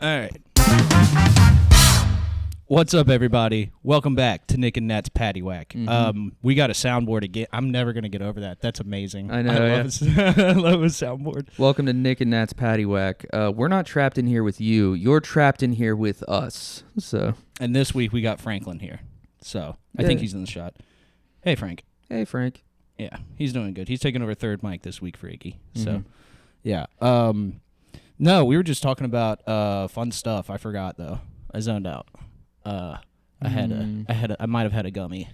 All right. What's up, everybody? Welcome back to Nick and Nat's Patty Whack. We got a soundboard again. I'm never going to get over that. That's amazing. I know, I love a soundboard. Welcome to Nick and Nat's Patty Whack. We're not trapped in here with you. You're trapped in here with us. And this week we got Franklin here. So I think he's in the shot. Hey, Frank. Hey, Frank. Yeah, he's doing good. He's taking over third mic this week for Iggy. So, yeah. No, we were just talking about fun stuff. I forgot, though. I zoned out. I might have had a gummy.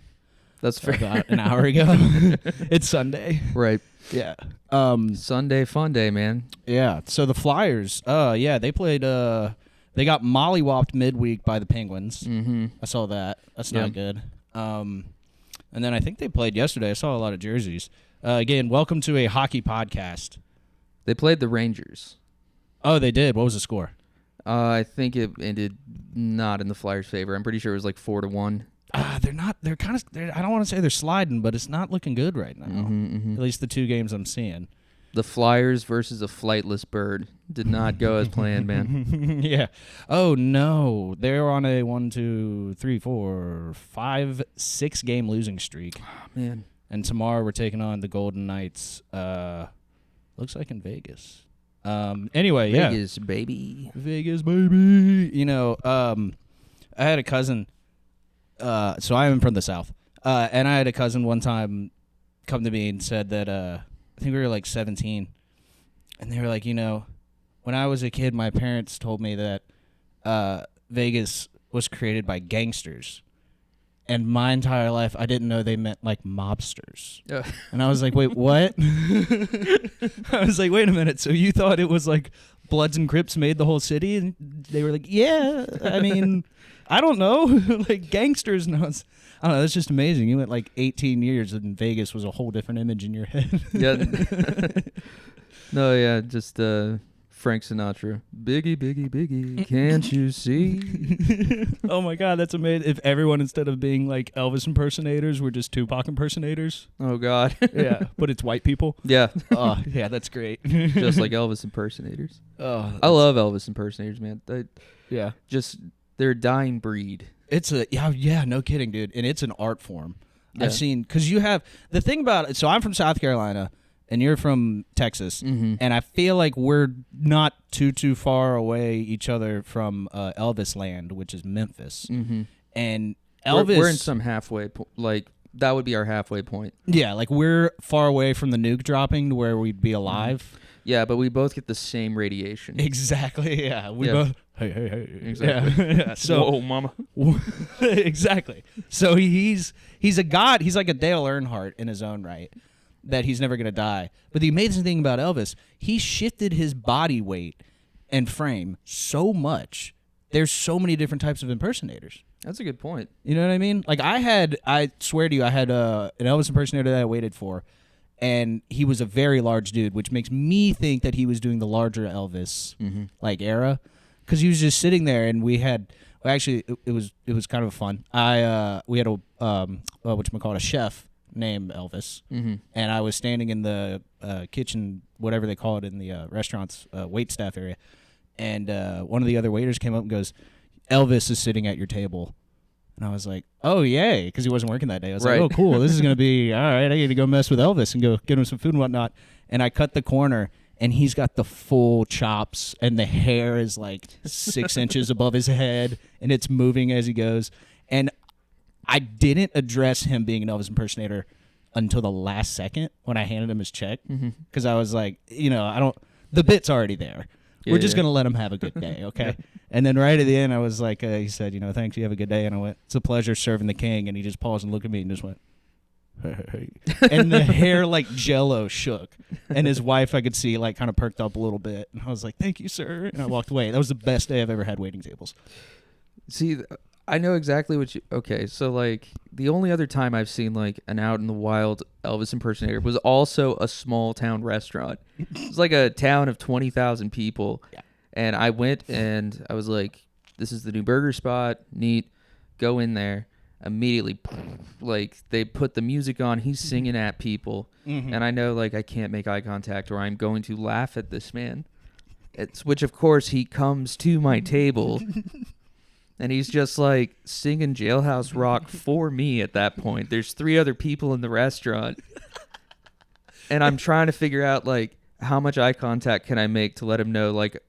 That's fair. About an hour ago. It's Sunday. Right. Yeah. Sunday fun day, man. Yeah. So the Flyers, they played they got mollywopped midweek by the Penguins. Mm-hmm. I saw that. That's not good. And then I think they played yesterday. I saw a lot of jerseys. Again, welcome to a hockey podcast. They played the Rangers. Oh, they did. What was the score? I think it ended not in the Flyers' favor. I'm pretty sure it was like 4-1. They're not. They're kind of. I don't want to say they're sliding, but it's not looking good right now. At least the two games I'm seeing. The Flyers versus a flightless bird did not go as planned, man. Yeah. Oh no, they're on a 1, 2, 3, 4, 5, 6 game losing streak. Oh, man. And tomorrow we're taking on the Golden Knights. Looks like in Vegas. Anyway, Vegas, baby. Vegas, baby. You know, I had a cousin. So I am from the South. And I had a cousin one time come to me and said that I think we were like 17. And they were like, you know, when I was a kid, my parents told me that Vegas was created by gangsters. And my entire life, I didn't know they meant like mobsters. And I was like, wait, what? I was like, wait a minute. So you thought it was like Bloods and Crips made the whole city? And they were like, yeah. I mean, I don't know. Like gangsters. And I don't know. That's just amazing. You went like 18 years and Vegas was a whole different image in your head. Yeah. No, yeah, just Frank Sinatra. Biggie, biggie, biggie, can't you see? Oh my God, that's amazing. If everyone, instead of being like Elvis impersonators, were just Tupac impersonators. Oh God. Yeah, but it's white people. Yeah. Oh, yeah, that's great. Just like Elvis impersonators. Oh, I love Elvis impersonators, man. Yeah. They're a dying breed. It's no kidding, dude. And it's an art form. Yeah. I've seen, because you have, the thing about it, so I'm from South Carolina, and you're from Texas, and I feel like we're not too far away each other from Elvis land, which is Memphis. And Elvis, we're in some halfway, like that would be our halfway point. Yeah, like we're far away from the nuke dropping to where we'd be alive. Yeah, but we both get the same radiation. Exactly. Yeah, we both. Hey. Exactly. Yeah. So, whoa, mama. Exactly. So he's a god. He's like a Dale Earnhardt in his own right. That he's never going to die. But the amazing thing about Elvis, he shifted his body weight and frame so much. There's so many different types of impersonators. That's a good point. You know what I mean? Like I swear to you, I had an Elvis impersonator that I waited for, and he was a very large dude, which makes me think that he was doing the larger Elvis like era, because he was just sitting there, and we had. Well, actually, it was kind of fun. We had a chef named Elvis, and I was standing in the kitchen, whatever they call it in the restaurant's wait staff area, and one of the other waiters came up and goes, "Elvis is sitting at your table," and I was like, "Oh yay," because he wasn't working that day. I was like, "Oh cool, this is gonna be all right. I get to go mess with Elvis and go get him some food and whatnot." And I cut the corner, and he's got the full chops, and the hair is like 6 inches above his head, and it's moving as he goes, and I didn't address him being an Elvis impersonator until the last second when I handed him his check, because I was like, the bit's already there. We're just going to let him have a good day, okay? And then right at the end, I was like, he said, thanks, you have a good day. And I went, it's a pleasure serving the king. And he just paused and looked at me and just went, hey. And the hair like jello shook. And his wife, I could see, like kind of perked up a little bit. And I was like, thank you, sir. And I walked away. That was the best day I've ever had waiting tables. See, I know exactly what you... Okay, so, like, the only other time I've seen, like, an out-in-the-wild Elvis impersonator was also a small-town restaurant. It was like a town of 20,000 people. Yeah. And I went and I was like, this is the new burger spot. Neat. Go in there. Immediately, like, they put the music on. He's singing at people. And I know, like, I can't make eye contact or I'm going to laugh at this man. which of course he comes to my table. And he's just like singing Jailhouse Rock for me at that point. There's 3 other people in the restaurant. And I'm trying to figure out like how much eye contact can I make to let him know like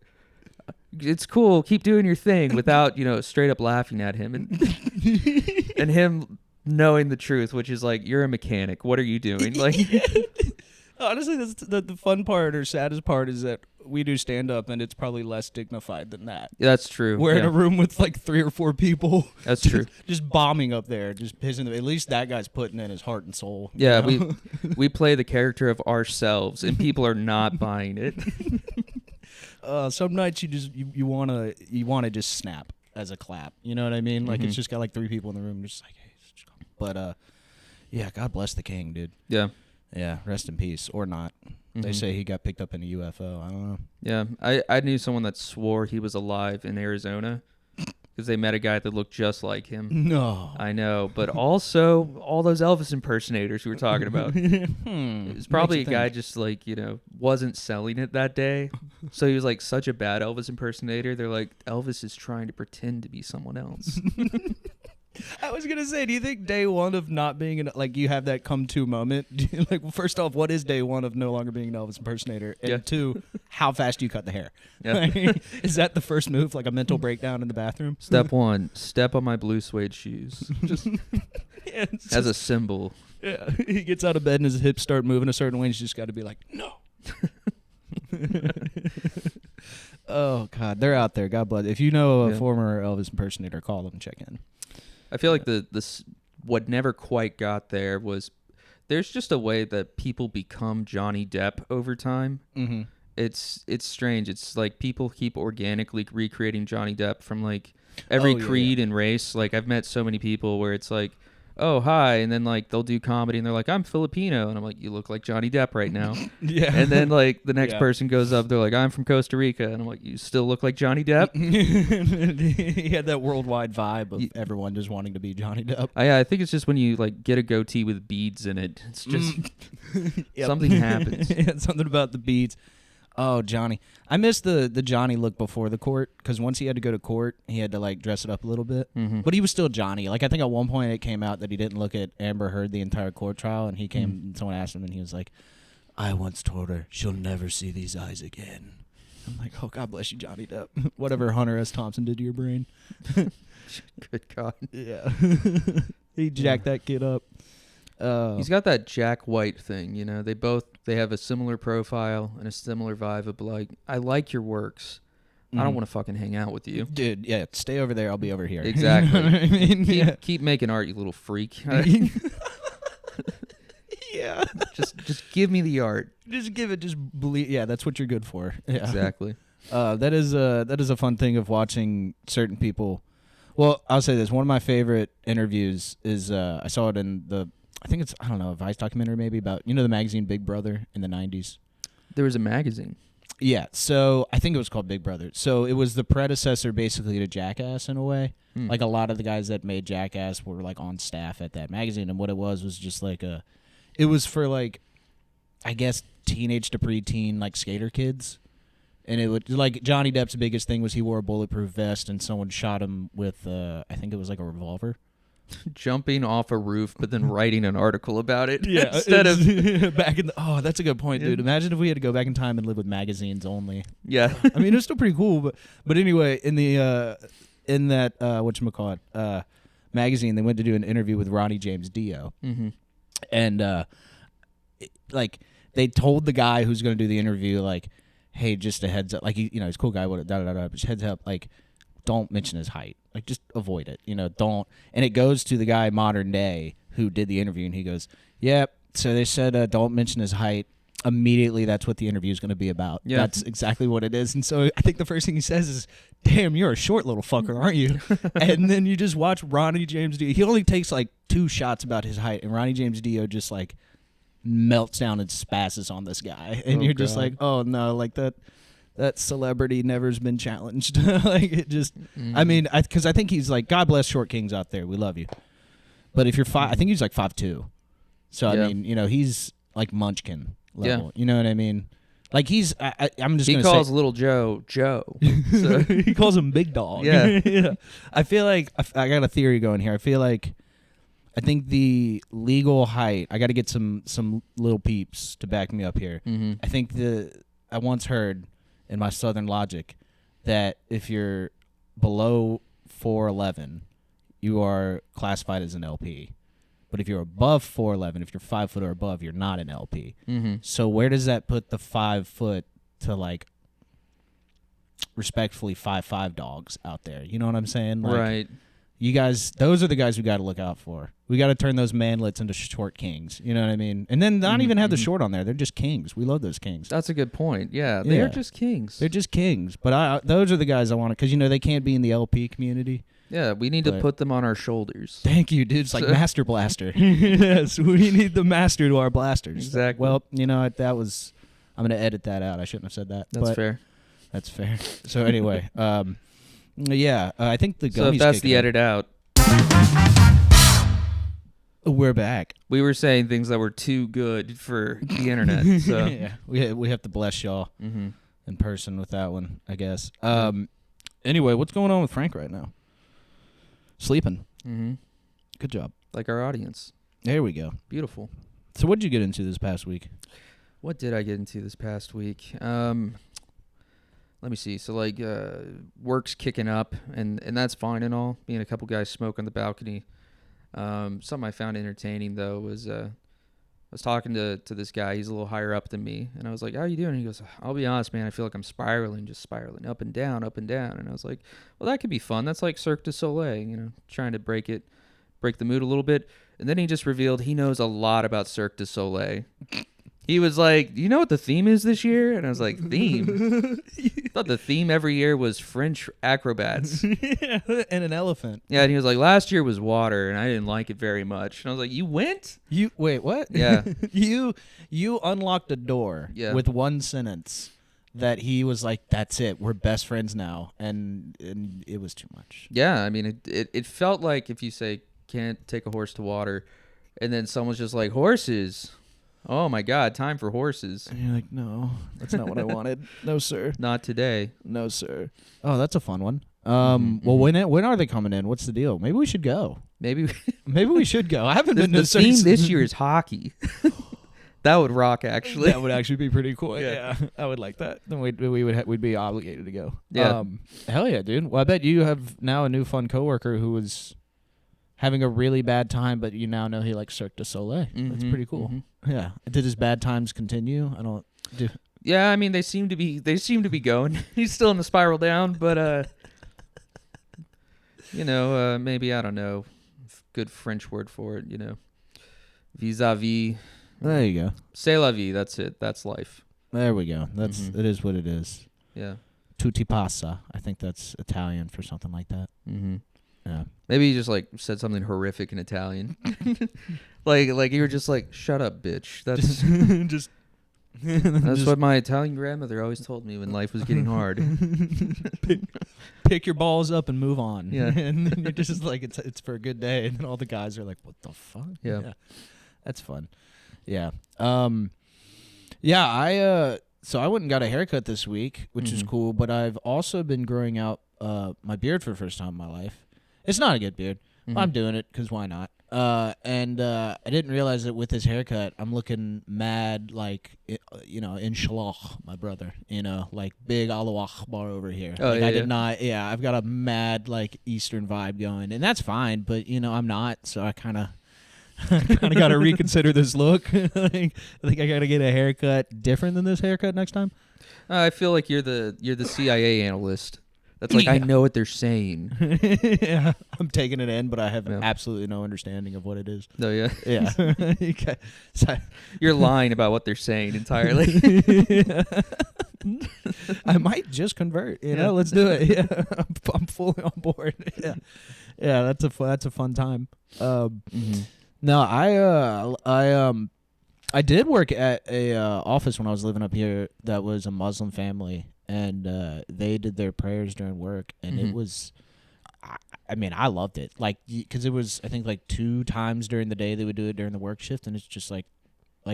it's cool, keep doing your thing without, straight up laughing at him and him knowing the truth, which is like, you're a mechanic. What are you doing? Like Honestly, that's the fun part or saddest part is that we do stand up and it's probably less dignified than that. That's true. We're in a room with like 3 or 4 people. That's true. Just bombing up there, just pissing them. At least that guy's putting in his heart and soul. Yeah, you know? we play the character of ourselves and people are not buying it. Some nights you wanna just snap as a clap. You know what I mean? Like it's just got like 3 people in the room, just like, hey, just come. But yeah, God bless the king, dude. Yeah. Yeah, rest in peace or not. They say he got picked up in a UFO. I don't know. Yeah, I knew someone that swore he was alive in Arizona because they met a guy that looked just like him. No. I know, but also all those Elvis impersonators we were talking about. It was probably a guy just like, wasn't selling it that day. So he was like such a bad Elvis impersonator. They're like, Elvis is trying to pretend to be someone else. I was gonna say, do you think day one of not being like you have that come to moment? Like, well, first off, what is day one of no longer being an Elvis impersonator? And 2, how fast do you cut the hair? Yeah. Is that the first move, like a mental breakdown in the bathroom? Step 1, step on my blue suede shoes. Just as a symbol. Yeah, he gets out of bed and his hips start moving a certain way. And he's just got to be like, no. Oh God, they're out there. God bless. If you know a former Elvis impersonator, call them and check in. I feel like what never quite got there was there's just a way that people become Johnny Depp over time. Mm-hmm. It's strange. It's like people keep organically recreating Johnny Depp from like every creed and race. Like I've met so many people where it's like, oh, hi. And then like they'll do comedy and they're like, I'm Filipino. And I'm like, you look like Johnny Depp right now. Yeah. And then like the next person goes up, they're like, I'm from Costa Rica. And I'm like, you still look like Johnny Depp. He had that worldwide vibe of everyone just wanting to be Johnny Depp. I think it's just when you like get a goatee with beads in it. It's just something happens. Yeah, something about the beads. Oh, Johnny. I missed the Johnny look before the court because once he had to go to court, he had to like dress it up a little bit. Mm-hmm. But he was still Johnny. Like I think at one point it came out that he didn't look at Amber Heard the entire court trial, and he came and someone asked him, and he was like, I once told her she'll never see these eyes again. I'm like, oh, God bless you, Johnny Depp. Whatever Hunter S. Thompson did to your brain. Good God. Yeah. He jacked that kid up. He's got that Jack White thing, They have a similar profile and a similar vibe of like, I like your works. I don't want to fucking hang out with you, dude. Yeah, stay over there. I'll be over here. Exactly. You know what I mean? Keep making art, you little freak. Yeah. Just give me the art. Just give it. Just believe. Yeah, that's what you're good for. Yeah. Exactly. That is a fun thing of watching certain people. Well, I'll say this. One of my favorite interviews is I saw it in I think it's, I don't know, a Vice documentary maybe about, the magazine Big Brother in the 90s. There was a magazine. Yeah, so I think it was called Big Brother. So it was the predecessor basically to Jackass in a way. Like a lot of the guys that made Jackass were like on staff at that magazine, and what it was just like it was for like, I guess, teenage to preteen like skater kids. And it would, like, Johnny Depp's biggest thing was he wore a bulletproof vest and someone shot him with, I think it was like a revolver. Jumping off a roof, but then writing an article about it. Yeah, instead of back in the, that's a good point, dude. Imagine if we had to go back in time and live with magazines only. Yeah. I mean, it's still pretty cool, but anyway, in that whatchamacallit, magazine, they went to do an interview with Ronnie James Dio. Mm-hmm. And like they told the guy who's going to do the interview, like, hey, just a heads up, like, he's a cool guy, but just heads up, like, don't mention his height. Like, just avoid it. Don't. And it goes to the guy modern day who did the interview, and he goes, yep. So they said, don't mention his height. Immediately, that's what the interview is going to be about. Yeah. That's exactly what it is. And so I think the first thing he says is, damn, you're a short little fucker, aren't you? And then you just watch Ronnie James Dio. He only takes, like, 2 shots about his height, and Ronnie James Dio just, like, melts down and spasses on this guy. And you're just like, oh, no, like that celebrity never's been challenged. Like, it just, I mean, because I think he's like, God bless short kings out there. We love you. But if you're I think he's like 5'2". So, I mean, he's like Munchkin level. Yeah. You know what I mean? Like I'm just He gonna calls say little Joe Joe. So, he calls him Big Dog. Yeah. Yeah. I feel like I got a theory going here. I think the legal height. I got to get some little peeps to back me up here. mhm. I think I once heard in my Southern logic that if you're below 4'11", you are classified as an LP. But if you're above 4'11", if you're 5 foot or above, you're not an LP. Mhm. So where does that put the 5 foot to like respectfully 5'5" dogs out there? You know what I'm saying? Like, Right. you guys, those are the guys we got to look out for. We got to turn those manlets into short kings. You know what I mean? And then not even have the short on there. They're just kings. We love those kings. That's a good point. Yeah, they're Yeah. just kings. They're just kings. But those are the guys I want to, because they can't be in the LP community. Yeah, we need to But- put them on our shoulders. Thank you, dude. It's like Master Blaster. Yes, we need the master to our blasters. Exactly. Well, you know what? I'm going to edit that out. I shouldn't have said that. That's but fair. That's fair. So anyway, yeah, I think the gummies. So if that's kicking the in. edit out, We're back. we were saying things that were too good for the internet. So Yeah, we have to bless y'all mhm. in person with that one, I guess. Anyway, what's going on with Frank right now? Sleeping. Mhm. Good job. Like our audience. There we go. Beautiful. So what did you get into this past week? What did I get into this past week? Let me see. So like work's kicking up and that's fine and all. Me and a couple guys smoke on the balcony. Something I found entertaining though was I was talking to this guy. He's a little higher up than me, and I was like, "How you doing?" And he goes, "I'll be honest, man. I feel like I'm just spiraling up and down, up and down." And I was like, "Well, that could be fun. That's like Cirque du Soleil, trying to break the mood a little bit." And then he just revealed he knows a lot about Cirque du Soleil. He was like, "Do you know what the theme is this year?" And I was like, "Theme?" I thought the theme every year was French acrobats. Yeah, and an elephant. Yeah, and he was like, "Last year was water, and I didn't like it very much." And I was like, "You went?" You wait, what? Yeah. you unlocked a door with one sentence that he was like, "That's it. We're best friends now," and it was too much. Yeah, I mean, it felt like if you say can't take a horse to water, and then someone's just like, "Horses." Oh my God, time for horses. And you're like, "No, that's not what I wanted. No, sir. Not today. No, sir." Oh, that's a fun one. Well, when are they coming in? What's the deal? Maybe we should go. Maybe Maybe we should go. I haven't been to the theme this year is hockey. That would rock, actually. That would actually be pretty cool. Yeah. Yeah, I would like that. Then we'd be obligated to go. Yeah. Hell yeah, dude. Well, I bet you have now a new fun coworker who was having a really bad time, but you now know he likes Cirque du Soleil. That's pretty cool. Yeah. Did his bad times continue? I don't. Yeah, I mean they seem to be going. He's still in the spiral down, but maybe I don't know. Good French word for it, vis-a-vis. There you go. C'est la vie. That's it. That's life. There we go. It is what it is. Yeah. Tutti passa. I think that's Italian for something like that. Mm-hmm. Yeah. Maybe he just like said something horrific in Italian. like you were just like, "Shut up, bitch." That's Just. that's what my Italian grandmother always told me when life was getting hard. Pick your balls up and move on. Yeah. And then you're just like, it's for a good day. And then all the guys are like, "What the fuck?" Yeah. That's fun. Yeah. Yeah, so I went and got a haircut this week, which is cool, but I've also been growing out my beard for the first time in my life. It's not a good beard. But I'm doing it because why not? And I didn't realize that with this haircut, I'm looking mad like, inshallah, my brother, like big Allah Akbar over here. Oh, like, yeah, I did not, I've got a mad like Eastern vibe going, and that's fine, but I'm not, so I kind of got to reconsider this look. I think I got to get a haircut different than this haircut next time. I feel like you're the CIA analyst. That's like, I know what they're saying. Yeah, I'm taking it in, but I have absolutely no understanding of what it is. No, yeah. Yeah. Okay. So, You're lying about what they're saying entirely. I might just convert. Let's do it. Yeah, I'm fully on board. Yeah. That's a fun time. No, I did work at a office when I was living up here that was a Muslim family, and they did their prayers during work, and it was, I mean, I loved it. Like, because it was, I think, like 2 times during the day they would do it during the work shift, and it's just like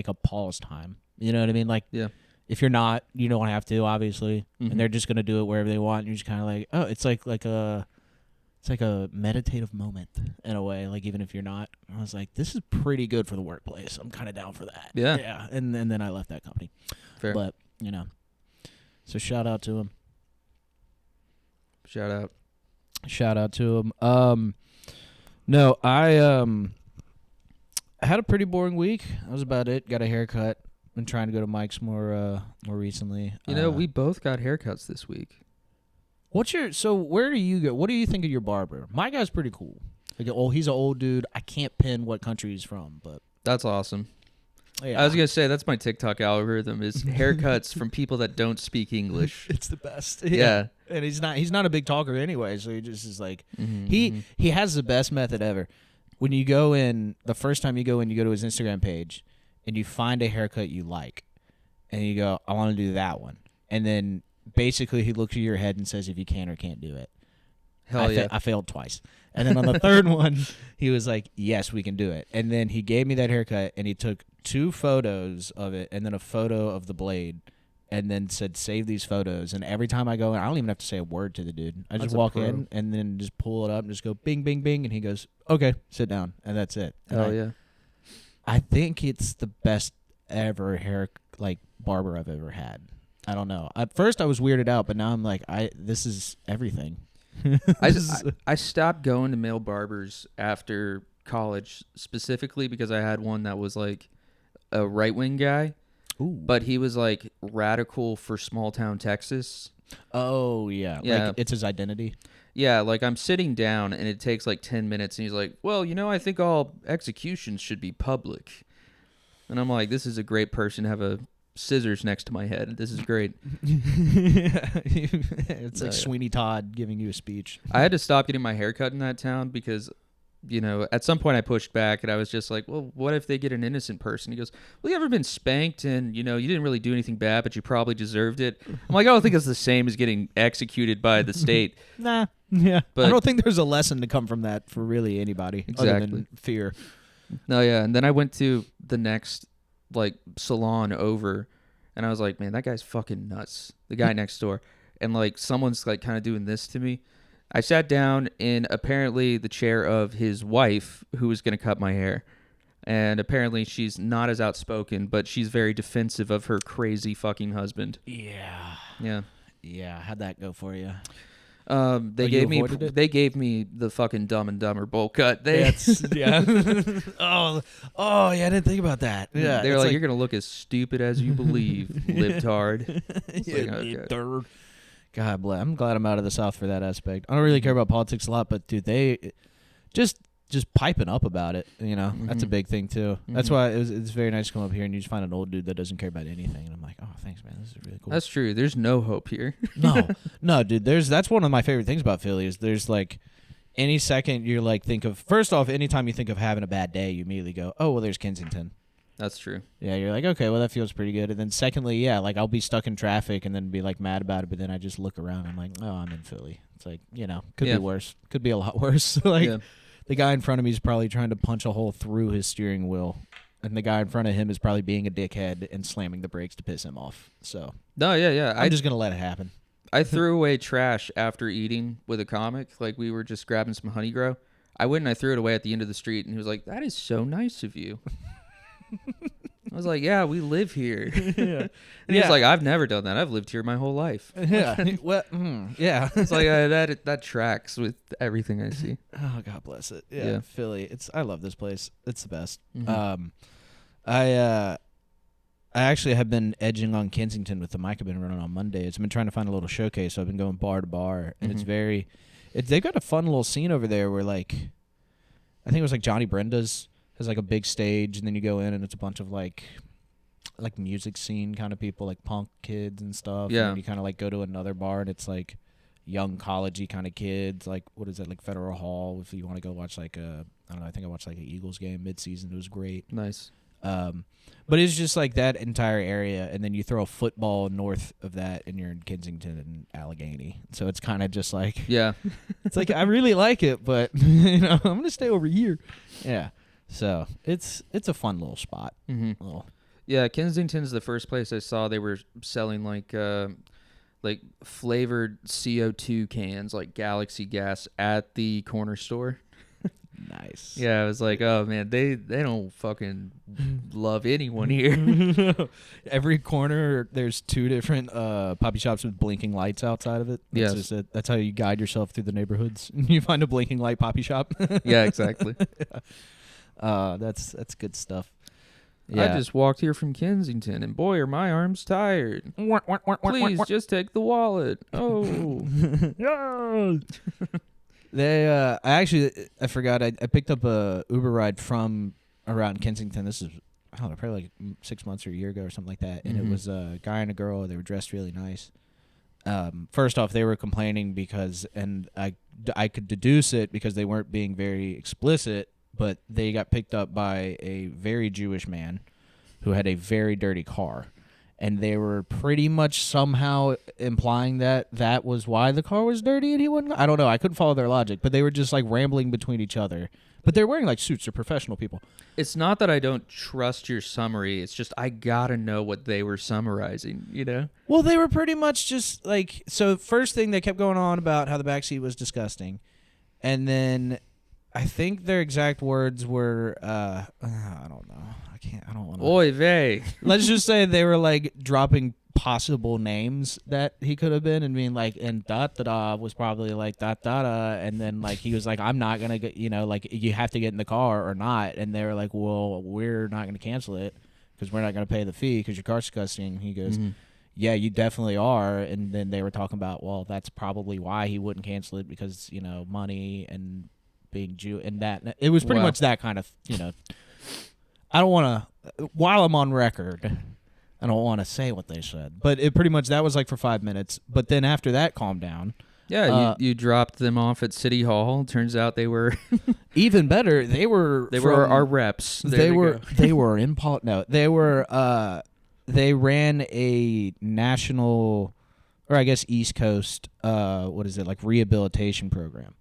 a pause time. You know what I mean? Like, Yeah. If you're not, you don't have to, obviously, Mhm. and they're just gonna do it wherever they want. And you're just kind of like, oh, it's like a meditative moment in a way. Like even if you're not, I was like, this is pretty good for the workplace. I'm kind of down for that. Yeah. yeah. And then I left that company, Fair. but so shout out to him. Shout out. Shout out to him. No, I had a pretty boring week. That was about it. Got a haircut. Been trying to go to Mike's more recently. You know, we both got haircuts this week. Where do you go? What do you think of your barber? My guy's pretty cool. Like, he's an old dude. I can't pin what country he's from, but That's awesome. yeah. I was gonna say that's my TikTok algorithm is haircuts from people that don't speak English. It's the best. Yeah. And he's not a big talker anyway, so he just is like Mhm, he has the best method ever. When you go in, the first time you go in, you go to his Instagram page and you find a haircut you like. And you go, I want to do that one. And then basically he looks at your head and says if you can or can't do it. Hell yeah. I failed twice. And then on the third one, he was like, yes, we can do it. And then he gave me that haircut, and he took 2 photos of it and then a photo of the blade and then said, save these photos. And every time I go in, I don't even have to say a word to the dude. I just That's a walk pro. in and then just pull it up and just go bing, bing, bing. And he goes, okay, sit down. And that's it. And Hell yeah. I think it's the best ever barber I've ever had. I don't know. At first I was weirded out, but now I'm like, this is everything. I stopped going to male barbers after college specifically because I had one that was like a right wing guy, Ooh. but he was like radical for small town Texas. Oh yeah. Yeah. Like it's his identity. Yeah, like I'm sitting down and it takes like 10 minutes and he's like, well, I think all executions should be public. And I'm like, this is a great person to have a scissors next to my head. This is great. It's like Yeah. Sweeney Todd giving you a speech. I had to stop getting my hair cut in that town because, at some point I pushed back and I was just like, well, what if they get an innocent person? He goes, well, you ever been spanked and, you didn't really do anything bad, but you probably deserved it? I'm like, I don't think it's the same as getting executed by the state. Nah. Yeah. But- I don't think there's a lesson to come from that for really anybody other Exactly. than fear. No, yeah. And then I went to the next, salon over and I was like, man, that guy's fucking nuts. The guy next door. And, someone's, kind of doing this to me. I sat down in apparently the chair of his wife who was going to cut my hair. And apparently she's not as outspoken, but she's very defensive of her crazy fucking husband. Yeah. Yeah. Yeah. How'd that go for you? They you gave avoided it? gave me the fucking Dumb and Dumber bowl cut. Yeah. oh, yeah. I didn't think about that. Yeah. They're it's like, you're gonna look as stupid as you believe, libtard. Yeah, like, you okay. turd. God bless. I'm glad I'm out of the South for that aspect. I don't really care about politics a lot, but dude, they just piping up about it. That's a big thing too. That's Mhm. why it's very nice to come up here and you just find an old dude that doesn't care about anything. And I'm like, oh, thanks, man. This is really cool. That's true. There's no hope here. No, dude. That's one of my favorite things about Philly is there's any second you're think of first off, anytime you think of having a bad day, you immediately go, oh well, there's Kensington. That's true. Yeah, you're like, okay, well that feels pretty good. And then secondly, yeah, I'll be stuck in traffic and then be mad about it, but then I just look around. I'm like, oh, I'm in Philly. It's could Yeah. be worse. Could be a lot worse. Yeah. The guy in front of me is probably trying to punch a hole through his steering wheel, and the guy in front of him is probably being a dickhead and slamming the brakes to piss him off. So No, yeah. I'm just gonna let it happen. I threw away trash after eating with a comic. We were just grabbing some honey grow. I went and I threw it away at the end of the street, and he was like, "That is so nice of you." I was like, "Yeah, we live here." Yeah. And he was like, "I've never done that. I've lived here my whole life." Yeah. Well, yeah. It's like that tracks with everything I see. Oh, God bless it. Yeah, Yeah. Philly. I love this place. It's the best. Mhm. I actually have been edging on Kensington with the mic I've been running on Mondays. I've been trying to find a little showcase, so I've been going bar to bar, and Mhm. they've got a fun little scene over there where I think it was Johnny Brenda's has a big stage, and then you go in and it's a bunch of music scene kind of people, punk kids and stuff. Yeah. And then you kind of go to another bar and it's young collegey kind of kids, what is it, Federal Hall, if you want to go watch I don't know, I think I watched an Eagles game mid-season. It was great. Nice. But it's just that entire area, and then you throw a football north of that and you're in Kensington and Allegheny. So it's kind of just Yeah. it's I really like it, but I'm gonna stay over here. Yeah. So it's a fun little spot. hmm Little Yeah, Kensington's the first place I saw they were selling like flavored CO2 cans, like Galaxy Gas, at the corner store. Nice. Yeah, I was like, oh man, they don't fucking love anyone here. Every corner, there's 2 different poppy shops with blinking lights outside of it. That's Yes. just it. That's how you guide yourself through the neighborhoods. You find a blinking light poppy shop. Yeah, exactly. That's good stuff. I just walked here from Kensington, and boy, are my arms tired. Please, just take the wallet. Oh. I forgot. I picked up a Uber ride from around Kensington. This is, I don't know, probably like 6 months or a year ago or something like that. And it was a guy and a girl. They were dressed really nice. First off, they were complaining because, and I could deduce it because they weren't being very explicit, but they got picked up by a very Jewish man who had a very dirty car. And they were pretty much somehow implying that that was why the car was dirty and he wouldn't. I don't know. I couldn't follow their logic, but they were just like rambling between each other. But they're wearing like suits. They're professional people. It's not that I don't trust your summary. It's just I gotta know what they were summarizing, you know? Well, they were pretty much just like, so first thing they kept going on about how the backseat was disgusting. And then I think their exact words were, I don't know. I don't want to. Oy vey. Let's just say they were like dropping possible names that he could have been and being like, and da was probably like da. And then like he was like, I'm not going to get, like you have to get in the car or not. And they were like, well, we're not going to cancel it because we're not going to pay the fee because your car's disgusting. He goes, yeah, you definitely are. And then they were talking about, well, that's probably why he wouldn't cancel it because, money and being Jew and that. It was pretty much that kind of, I don't want to, while I'm on record, I don't want to say what they said. But it pretty much, that was like for 5 minutes. But then after that calmed down. Yeah, you dropped them off at City Hall. Turns out they were even better. They were our reps. They were in no. They ran a national, or I guess East Coast, what is it, like rehabilitation program.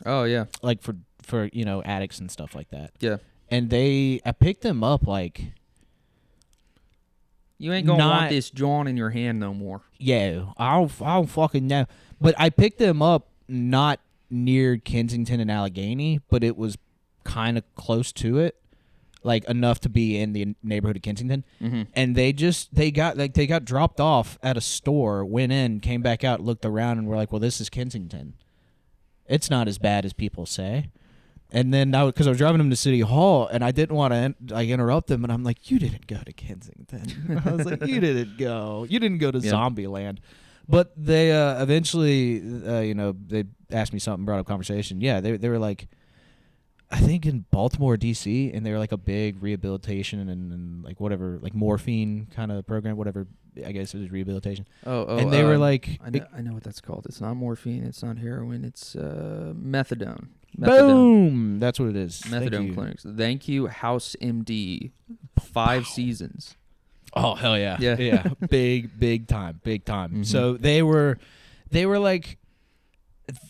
Oh yeah. Like for addicts and stuff like that. Yeah. And I picked them up like, you ain't gonna want this joint in your hand no more. Yeah, I don't fucking know. But I picked them up not near Kensington and Allegheny, but it was kind of close to it, like enough to be in the neighborhood of Kensington. Mm-hmm. And they got dropped off at a store, went in, came back out, looked around, and were like, "Well, this is Kensington. It's not as bad as people say." And then because I was driving them to City Hall, and I didn't want to interrupt them, and I'm like, "You didn't go to Kensington." I was like, "You didn't go to Zombieland." But they eventually, they asked me something, brought up conversation. Yeah, they were like, I think in Baltimore, D.C., and they were like a big rehabilitation and like whatever, like morphine kind of program, whatever. I guess it was rehabilitation. Oh, and they were like, I know what that's called. It's not morphine. It's not heroin. It's methadone. Boom! That's what it is. Methadone clinics. Thank you, House MD. 5 seasons. Oh hell yeah! Yeah. big time. Mm-hmm. So they were like,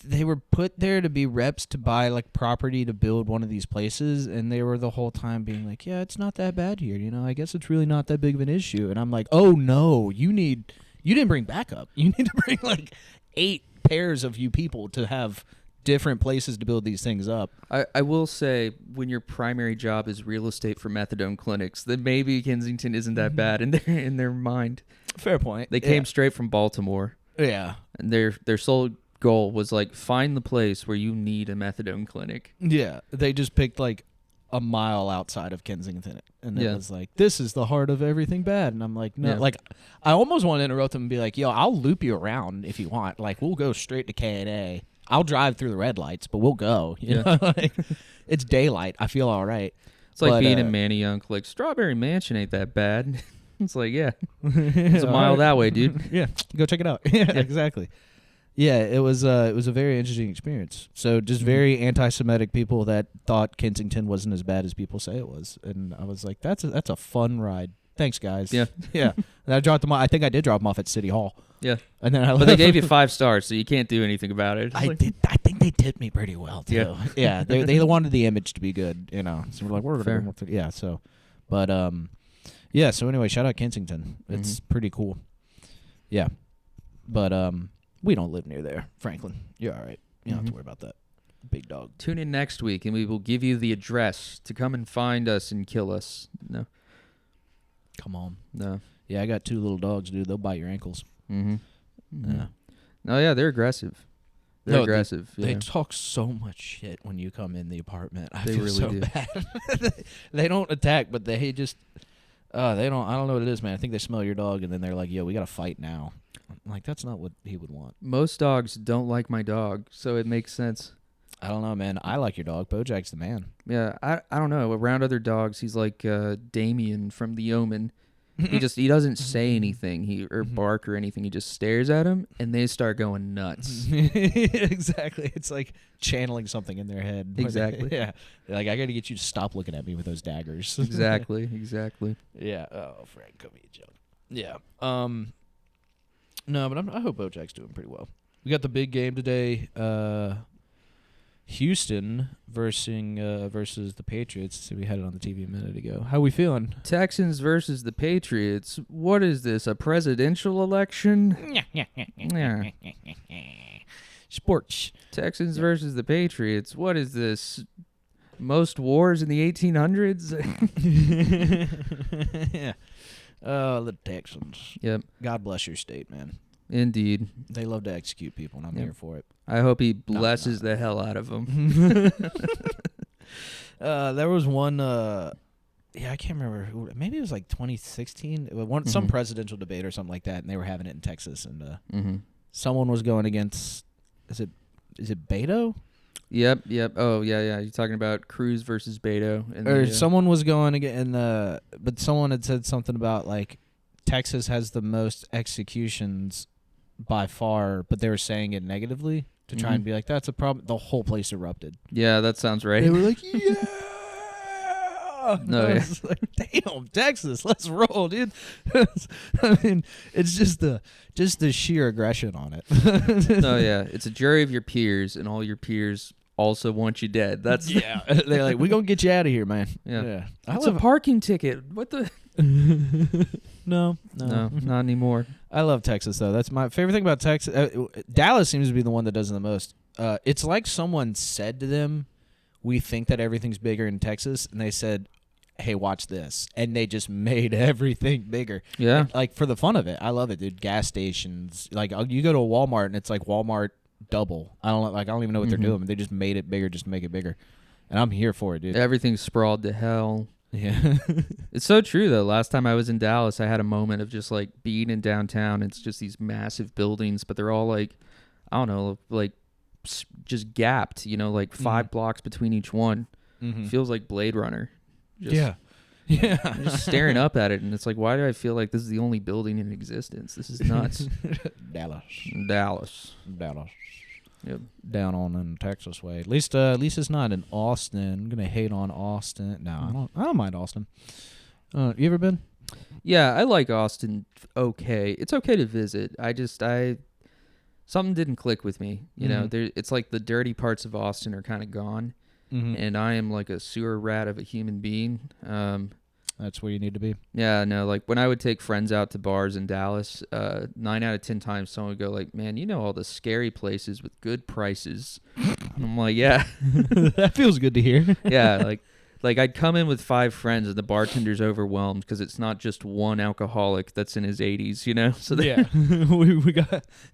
they were put there to be reps to buy like property to build one of these places, and they were the whole time being like, yeah, it's not that bad here. I guess it's really not that big of an issue. And I'm like, oh no, you didn't bring backup. You need to bring like 8 pairs of you people to have different places to build these things up. I will say, when your primary job is real estate for methadone clinics, then maybe Kensington isn't that bad in their mind. Fair point. They came straight from Baltimore. Yeah. And their sole goal was like, find the place where you need a methadone clinic. Yeah. They just picked like a mile outside of Kensington, and it was like, this is the heart of everything bad. And I'm like, no. Like, I almost want to interrupt them and be like, yo, I'll loop you around if you want. Like, we'll go straight to K&A. I'll drive through the red lights, but we'll go. You know? Like, it's daylight. I feel all right. It's like being in Manayunk. Like, Strawberry Mansion ain't that bad. It's like, yeah, it's a mile that way, dude. Yeah, go check it out. Yeah, exactly. Yeah, it was a very interesting experience. So just very anti-Semitic people that thought Kensington wasn't as bad as people say it was, and I was like, that's a fun ride. Thanks, guys. Yeah, yeah. And I dropped them off. I think I did drop them off at City Hall. Yeah, and then but they gave you 5 stars, so you can't do anything about it. I think they tipped me pretty well too. Yeah, they wanted the image to be good, So we're like, we're gonna. Yeah. So, but Yeah. So anyway, shout out Kensington. It's pretty cool. Yeah, but we don't live near there, Franklin. You're all right. You don't have to worry about that. Big dog. Tune in next week, and we will give you the address to come and find us and kill us. No. Come on. No. Yeah, I got 2 little dogs, dude. They'll bite your ankles. Yeah. No, yeah, they're aggressive. They're aggressive. They talk so much shit when you come in the apartment. They feel really so do. bad. They don't attack, but they just they don't. I don't know what it is, man. I think they smell your dog and then they're like, "Yo, we gotta fight now." I'm like, that's not what he would want. Most dogs don't like my dog, so it makes sense. I don't know, man. I like your dog. Bojack's the man. Yeah, I don't know. Around other dogs, he's like Damien from The Omen. He doesn't say anything or bark or anything. He just stares at him, and they start going nuts. Exactly. It's like channeling something in their head. Exactly. Yeah. They're like, I got to get you to stop looking at me with those daggers. Exactly. Yeah. Oh, Frank, come eat junk. Yeah. No, but I hope Bojack's doing pretty well. We got the big game today. Houston versus the Patriots. So we had it on the TV a minute ago. How we feeling? Texans versus the Patriots. What is this? A presidential election? Yeah. Sports. Texans versus the Patriots. What is this? Most wars in the 1800s? Yeah. Oh, the Texans. Yep. God bless your state, man. Indeed. They love to execute people, and I'm here for it. I hope he blesses the hell out of them. There was one, I can't remember who. Maybe it was like 2016. Some presidential debate or something like that, and they were having it in Texas, and someone was going against. Is it Beto? Yep. Oh, yeah. You're talking about Cruz versus Beto. Or someone was going again, but someone had said something about like Texas has the most executions by far, but they were saying it negatively to try and be like, that's a problem. The whole place erupted. Yeah, that sounds right. They were like, yeah. No, I was like, damn, Texas, let's roll, dude. I mean, it's just the sheer aggression on it. No, yeah, it's a jury of your peers, and all your peers also want you dead. That's They're like, we're gonna get you out of here, man. Yeah. It's a parking ticket. What the? No, not anymore. I love Texas though. That's my favorite thing about Texas. Dallas seems to be the one that does it the most. It's like someone said to them, "We think that everything's bigger in Texas," and they said, "Hey, watch this," and they just made everything bigger. Yeah, and, like for the fun of it. I love it, dude. Gas stations, like you go to a Walmart and it's like Walmart double. I don't even know what they're doing, but they just made it bigger just to make it bigger, and I'm here for it, dude. Everything's sprawled to hell. Yeah. It's so true though. Last time I was in Dallas, I had a moment of just like being in downtown. It's just these massive buildings, but they're all like, I don't know, like just gapped, like 5 blocks between each one. Feels like Blade Runner. Yeah. I'm just staring up at it, and it's like, why do I feel like this is the only building in existence? This is nuts. Dallas. Yep. Down on in Texas way. At least it's not in Austin. I'm gonna hate on Austin. No, I don't mind Austin. You ever been? Yeah, I like Austin. Okay, it's okay to visit. Something didn't click with me. It's like the dirty parts of Austin are kind of gone, and I am like a sewer rat of a human being. That's where you need to be. Yeah, no, like when I would take friends out to bars in Dallas, 9 out of 10 times someone would go like, "Man, you know all the scary places with good prices." And I'm like, "Yeah." That feels good to hear. Yeah, like I'd come in with 5 friends and the bartender's overwhelmed because it's not just one alcoholic that's in his 80s, So yeah,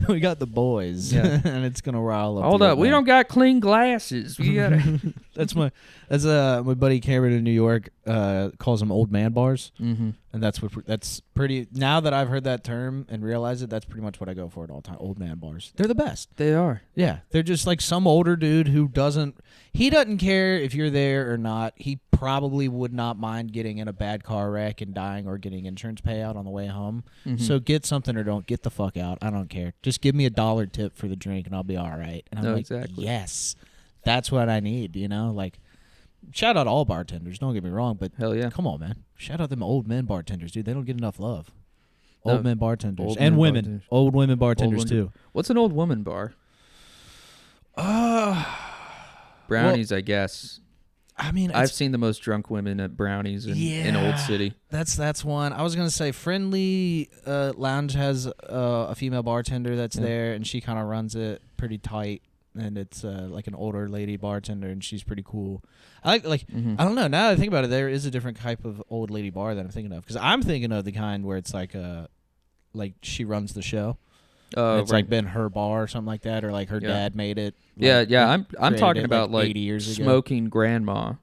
we got the boys, and it's gonna rile up. Hold up, we don't got clean glasses. We gotta. That's my buddy Cameron in New York calls them old man bars, and that's pretty. Now that I've heard that term and realized it, that's pretty much what I go for at all time. Old man bars, they're the best. They are. Yeah, they're just like some older dude who doesn't care if you're there or not. He probably would not mind getting in a bad car wreck and dying or getting insurance payout on the way home. So get something or don't. Get the fuck out. I don't care. Just give me $1 tip for the drink and I'll be all right. And I'm like, exactly. Yes, that's what I need. Like, shout out all bartenders. Don't get me wrong, but hell yeah, come on, man. Shout out them old men bartenders, dude. They don't get enough love. Old men bartenders old and men women. bartenders. Old women bartenders too. What's an old woman bar? Brownies, I guess. I mean, I've seen the most drunk women at Brownies in Old City. That's one. I was gonna say Friendly Lounge has a female bartender that's there, and she kind of runs it pretty tight, and it's like an older lady bartender, and she's pretty cool. I like I don't know. Now that I think about it, there is a different type of old lady bar that I'm thinking of, because I'm thinking of the kind where it's like she runs the show. It's like been her bar or something like that, or like her dad made it. Like, I'm talking about like like 80 years ago. smoking grandma.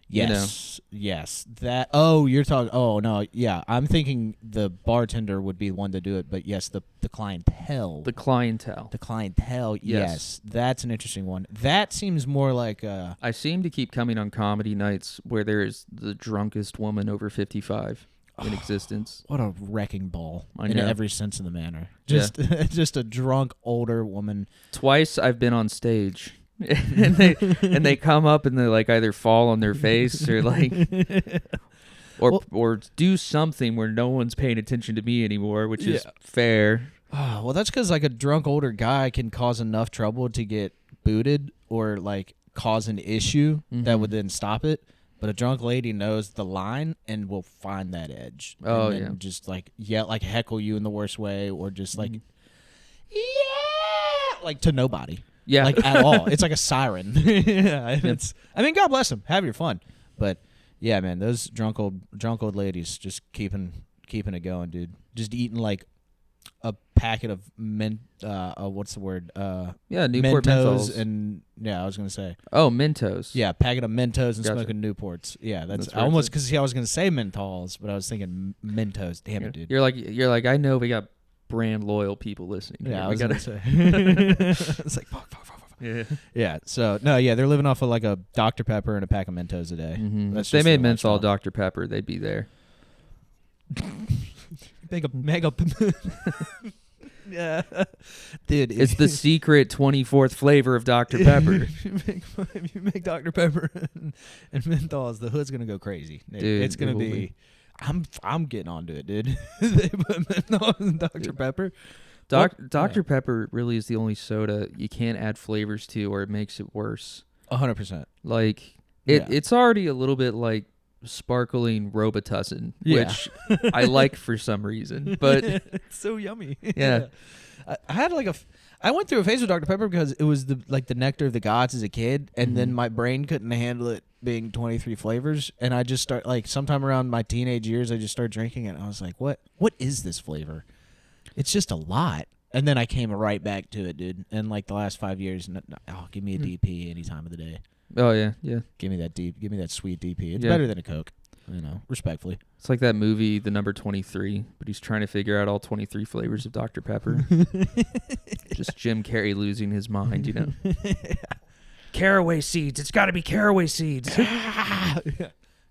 Yes, yes. That. Oh, you're talking. Oh no, yeah. I'm thinking the bartender would be the one to do it, but yes, the clientele. The clientele. The clientele. Yes, that's an interesting one. That seems more like. I seem to keep coming on comedy nights where there is the drunkest woman over 55 in existence. What a wrecking ball I in know. every sense of the manner. Just, just a drunk older woman. Twice I've been on stage. and they come up and they like either fall on their face or like or do something where no one's paying attention to me anymore, which is fair. Oh, well, that's because like a drunk older guy can cause enough trouble to get booted or like cause an issue that would then stop it. But a drunk lady knows the line and will find that edge. Oh, and then just like yell, like heckle you in the worst way, or just like like to nobody. Yeah, like at all. It's like a siren. It's. I mean, God bless them. Have your fun, but yeah, man, those drunk old ladies just keeping it going, dude. Just eating like a packet of what's the word? Newport Mentos Menthols. and I was gonna say. Oh, Mentos. Yeah, packet of Mentos and Gotcha. smoking Newports. Yeah, that's That's almost because I was gonna say menthols, but I was thinking Mentos. Damn it, dude. You're like I know we got brand loyal people listening. Yeah, here. I We was gotta gonna say. It's like fuck. Yeah. Yeah. So no, yeah, they're living off of like a Dr. Pepper and a pack of Mentos a day. If That's they just made their menthol lifestyle. Dr. Pepper, they'd be there. Mega. Yeah, dude. It's the secret 24th flavor of Dr. Pepper. If you make Dr. Pepper and menthols, the hood's gonna go crazy. Dude, It's gonna it will be. I'm getting onto it, dude. They put menthol in Dr. Pepper. Dr. Pepper really is the only soda you can't add flavors to, or it makes it worse. 100%. Like Yeah. it's already a little bit like sparkling Robitussin, Yeah. which I like for some reason. But It's so yummy. Yeah. I had like I went through a phase with Dr. Pepper because it was the nectar of the gods as a kid, and then my brain couldn't handle it being 23 flavors, and I just start like sometime around my teenage years I just started drinking it, and I was like, what is this flavor? It's just a lot. And then I came right back to it, dude. And like the last 5 years, give me a DP any time of the day. oh yeah. Give me that sweet DP. It's Yeah. better than a Coke, respectfully. It's like that movie, The Number 23, but he's trying to figure out all 23 flavors of Dr. Pepper. Just Jim Carrey losing his mind, you know. Caraway seeds. It's got to be caraway seeds.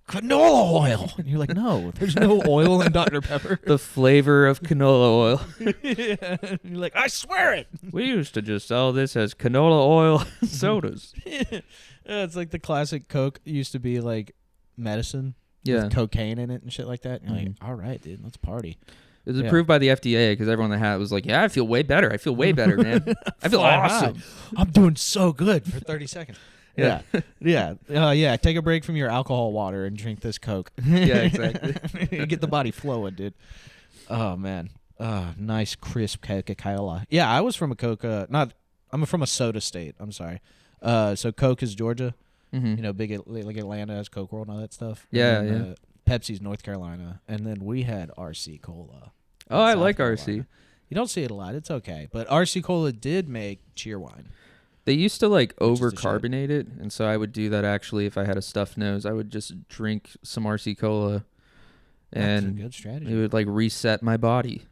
Canola oil. And you're like, no, there's no oil in Dr. Pepper. The flavor of canola oil. Yeah. You're like, I swear it. We used to just sell this as canola oil sodas. Yeah, it's like the classic Coke used to be like medicine Yeah. with cocaine in it and shit like that. And you're like, all right, dude, let's party. It was Yeah. approved by the FDA because everyone that had it was like, yeah, I feel way better. I feel way better, man. I feel Fly awesome. high. I'm doing so good for 30 seconds. Yeah. Yeah. Take a break from your alcohol water and drink this Coke. Yeah, exactly. Get the body flowing, dude. Oh, man. Nice, crisp Coca-Cola. Yeah, I was from a Coca. I'm from a soda state. I'm sorry. So Coke is Georgia. Mm-hmm. You know, big like Atlanta has Coke World and all that stuff. Yeah, And then, Pepsi's North Carolina. And then we had RC Cola. Oh, I South like Carolina. RC. You don't see it a lot. It's okay. But RC Cola did make Cheerwine. They used to like Which is the overcarbonate it, and so I would do that actually if I had a stuffed nose. I would just drink some RC Cola, That's a and good it strategy. would like reset my body.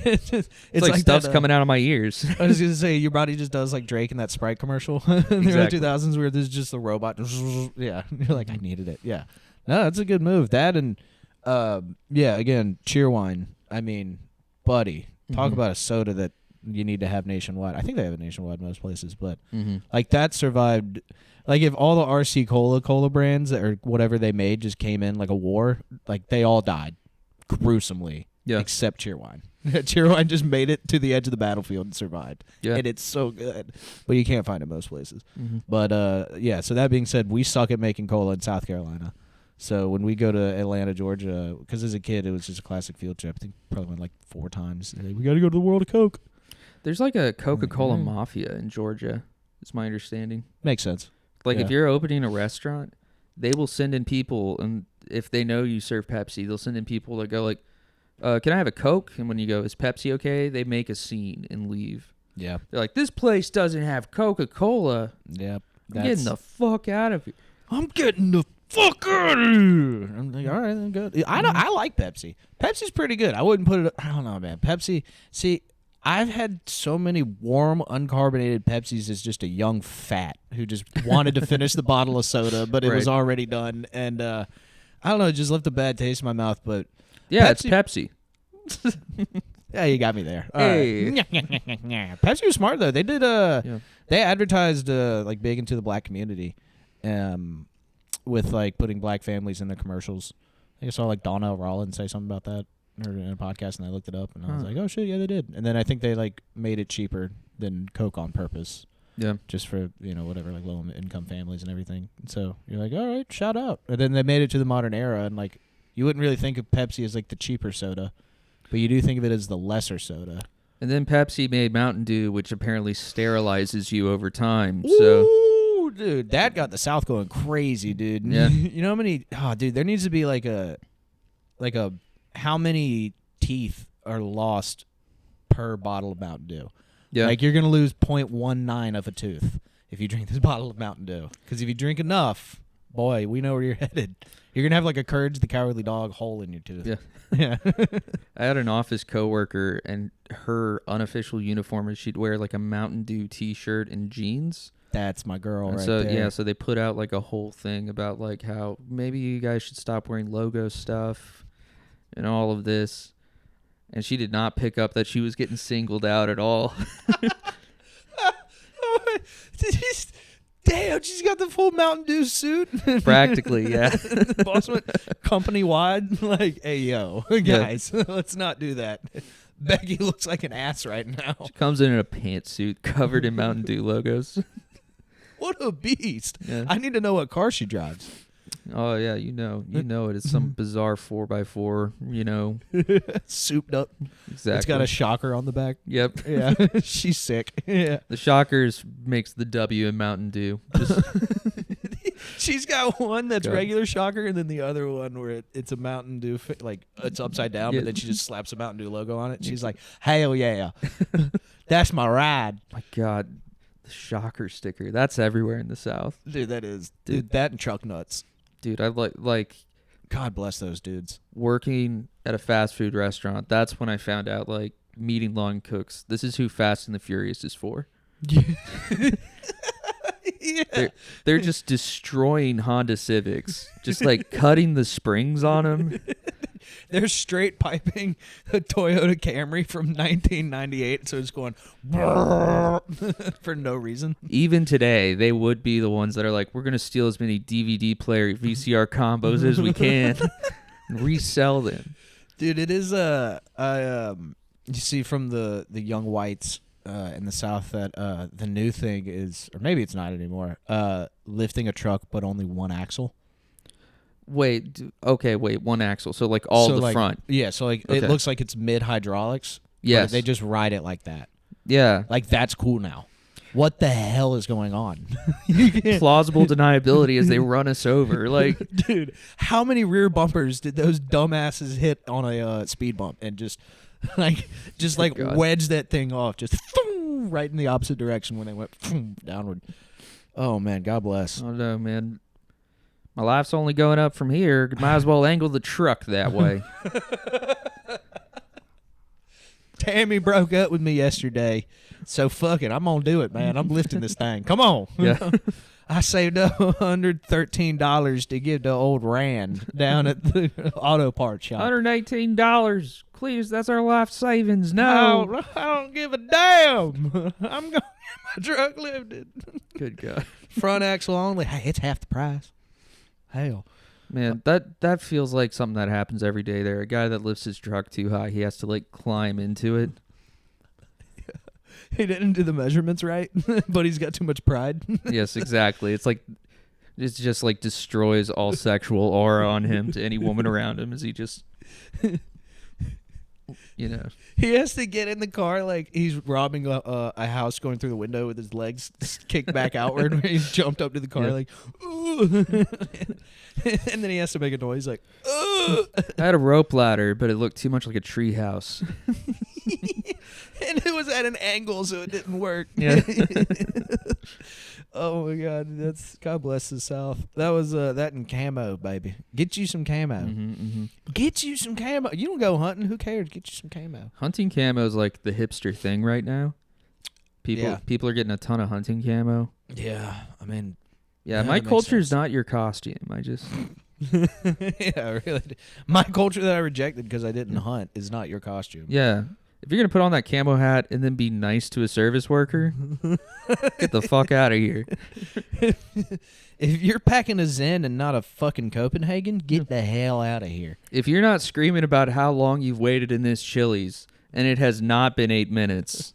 it's It's like stuff's that, coming out of my ears. I was gonna say your body just does like Drake in that Sprite commercial in the early Exactly. 2000s where there's just a robot. Yeah, you're like, I needed it. Yeah, no, that's a good move. That and again, Cheerwine. I mean, buddy, talk Mhm. about a soda that you need to have nationwide. I think they have it nationwide in most places, but Mm-hmm. like that survived. Like if all the RC cola brands or whatever they made just came in like a war, like they all died gruesomely. Yeah. Except Cheerwine. Cheerwine just made it to the edge of the battlefield and survived. Yeah. And it's so good. But you can't find it most places. Mm-hmm. But, yeah, so that being said, we suck at making cola in South Carolina. So when we go to Atlanta, Georgia, because as a kid, it was just a classic field trip. I think probably went like 4 times. We got to go to the World of Coke. There's like a Coca-Cola Mhm. mafia in Georgia. It's my understanding. Makes sense. Like Yeah. if you're opening a restaurant, they will send in people, and if they know you serve Pepsi, they'll send in people that go like, "Can I have a Coke?" And when you go, "Is Pepsi okay?" They make a scene and leave. Yeah. They're like, "This place doesn't have Coca-Cola. Yep. I'm getting the fuck out of here." I'm getting the fuck out of here. I'm like, all right, then good. I like Pepsi. Pepsi's pretty good. I wouldn't put it. I don't know, man. Pepsi. See, I've had so many warm, uncarbonated Pepsis as just a young fat who just wanted to finish the bottle of soda, but it was Right. already done, and I don't know, it just left a bad taste in my mouth. But Yeah, it's Pepsi. yeah, you got me there. All Hey. right. Pepsi was smart though. They did Yeah. they advertised like big into the black community, with like putting black families in their commercials. I think I saw like Donnell Rollins say something about that or in a podcast, and I looked it up, and I was Huh. like, oh shit, yeah, they did. And then I think they like made it cheaper than Coke on purpose, Yeah. just for whatever, like low income families and everything. And so you're like, all right, shout out. And then they made it to the modern era, and like you wouldn't really think of Pepsi as like the cheaper soda, but you do think of it as the lesser soda. And then Pepsi made Mountain Dew, which apparently sterilizes you over time. So Ooh, dude, that got the South going crazy, dude. Yeah. You know how many? Oh, dude, there needs to be like a how many teeth are lost per bottle of Mountain Dew? yeah, Like you're gonna lose 0.19 of a tooth if you drink this bottle of Mountain Dew. Because if you drink enough, boy, we know where you're headed. You're gonna have like a Courage the Cowardly Dog hole in your tooth. Yeah. Yeah. I had an office coworker, and her unofficial uniform is she'd wear like a Mountain Dew T-shirt and jeans. That's my girl And right so there. yeah, so they put out like a whole thing about like how maybe you guys should stop wearing logo stuff and all of this. And she did not pick up that she was getting singled out at all. Damn, she's got the full Mountain Dew suit. Practically, yeah. The boss went company wide, like, hey, yo, guys, let's not do that. Becky looks like an ass right now. She comes in a pantsuit covered in Mountain Dew logos. What a beast. Yeah. I need to know what car she drives. Oh yeah, you know it. It's some bizarre 4x4. You know Souped up. exactly. It's got a shocker on the back. Yep. Yeah, she's sick. Yeah. The Shockers makes the W in Mountain Dew. Just She's got one that's Go. regular shocker, and then the other one where it's a Mountain Dew, like it's upside down, Yeah. but then she just slaps a Mountain Dew logo on it. She's like, hell yeah. That's my ride. my God, the Shocker sticker. That's everywhere in the South, Dude, that is. Dude, that and truck nuts. dude. I like God bless those dudes. working at a fast food restaurant. That's when I found out like meeting line cooks. This is who Fast and the Furious is for. Yeah. They're just destroying Honda Civics, just like cutting the springs on them. They're straight piping a Toyota Camry from 1998, so it's going for no reason. Even today, they would be the ones that are like, we're going to steal as many DVD player VCR combos as we can and resell them. Dude, it is you see from the young whites in the South that the new thing is, or maybe it's not anymore, lifting a truck but only one axle. Wait, one axle. So like all So, the like, front. Yeah, so like Okay. it looks like it's mid hydraulics. Yes. They just ride it like that. Yeah. Like that's cool now. What the hell is going on? Plausible deniability as they run us over. Like, Dude, how many rear bumpers did those dumbasses hit on a speed bump and just God. wedge that thing off, just right in the opposite direction when they went downward. Oh man, God bless. oh no, man. My life's only going up from here. Might as well angle the truck that way. Tammy broke up with me yesterday, so fuck it. I'm gonna do it, man. I'm lifting this thing. Come on. Yeah. I saved up $113 to give to old Rand down at the auto parts shop. $118. Please, that's our life savings. No, No. I don't give a damn. I'm gonna get my truck lifted. Good God. Front axle only. Hey, it's half the price. Hell. Man, that feels like something that happens every day there. A guy that lifts his truck too high, he has to like climb into it. He didn't do the measurements right, but he's got too much pride. Yes, exactly. It's just like destroys all sexual aura on him to any woman around him as he just, you know. He has to get in the car like he's robbing a house, going through the window with his legs kicked back outward. Where he's jumped up to the car like, ooh. And then he has to make a noise like, ooh. I had a rope ladder, but it looked too much like a tree house. And it was at an angle, so it didn't work. Yeah. Oh my God, that's God bless the South. That was that in camo, baby. Get you some camo. Get you some camo. You don't go hunting. Who cares? Get you some camo. Hunting camo is like the hipster thing right now. People are getting a ton of hunting camo. Yeah, I mean, Yeah, that my makes culture is sense. not your costume. I just Yeah, really. My culture that I rejected because I didn't hunt is not your costume. yeah. If you're gonna put on that camo hat and then be nice to a service worker, get the fuck out of here. If you're packing a Zen and not a fucking Copenhagen, get the hell out of here. If you're not screaming about how long you've waited in this Chili's and it has not been 8 minutes,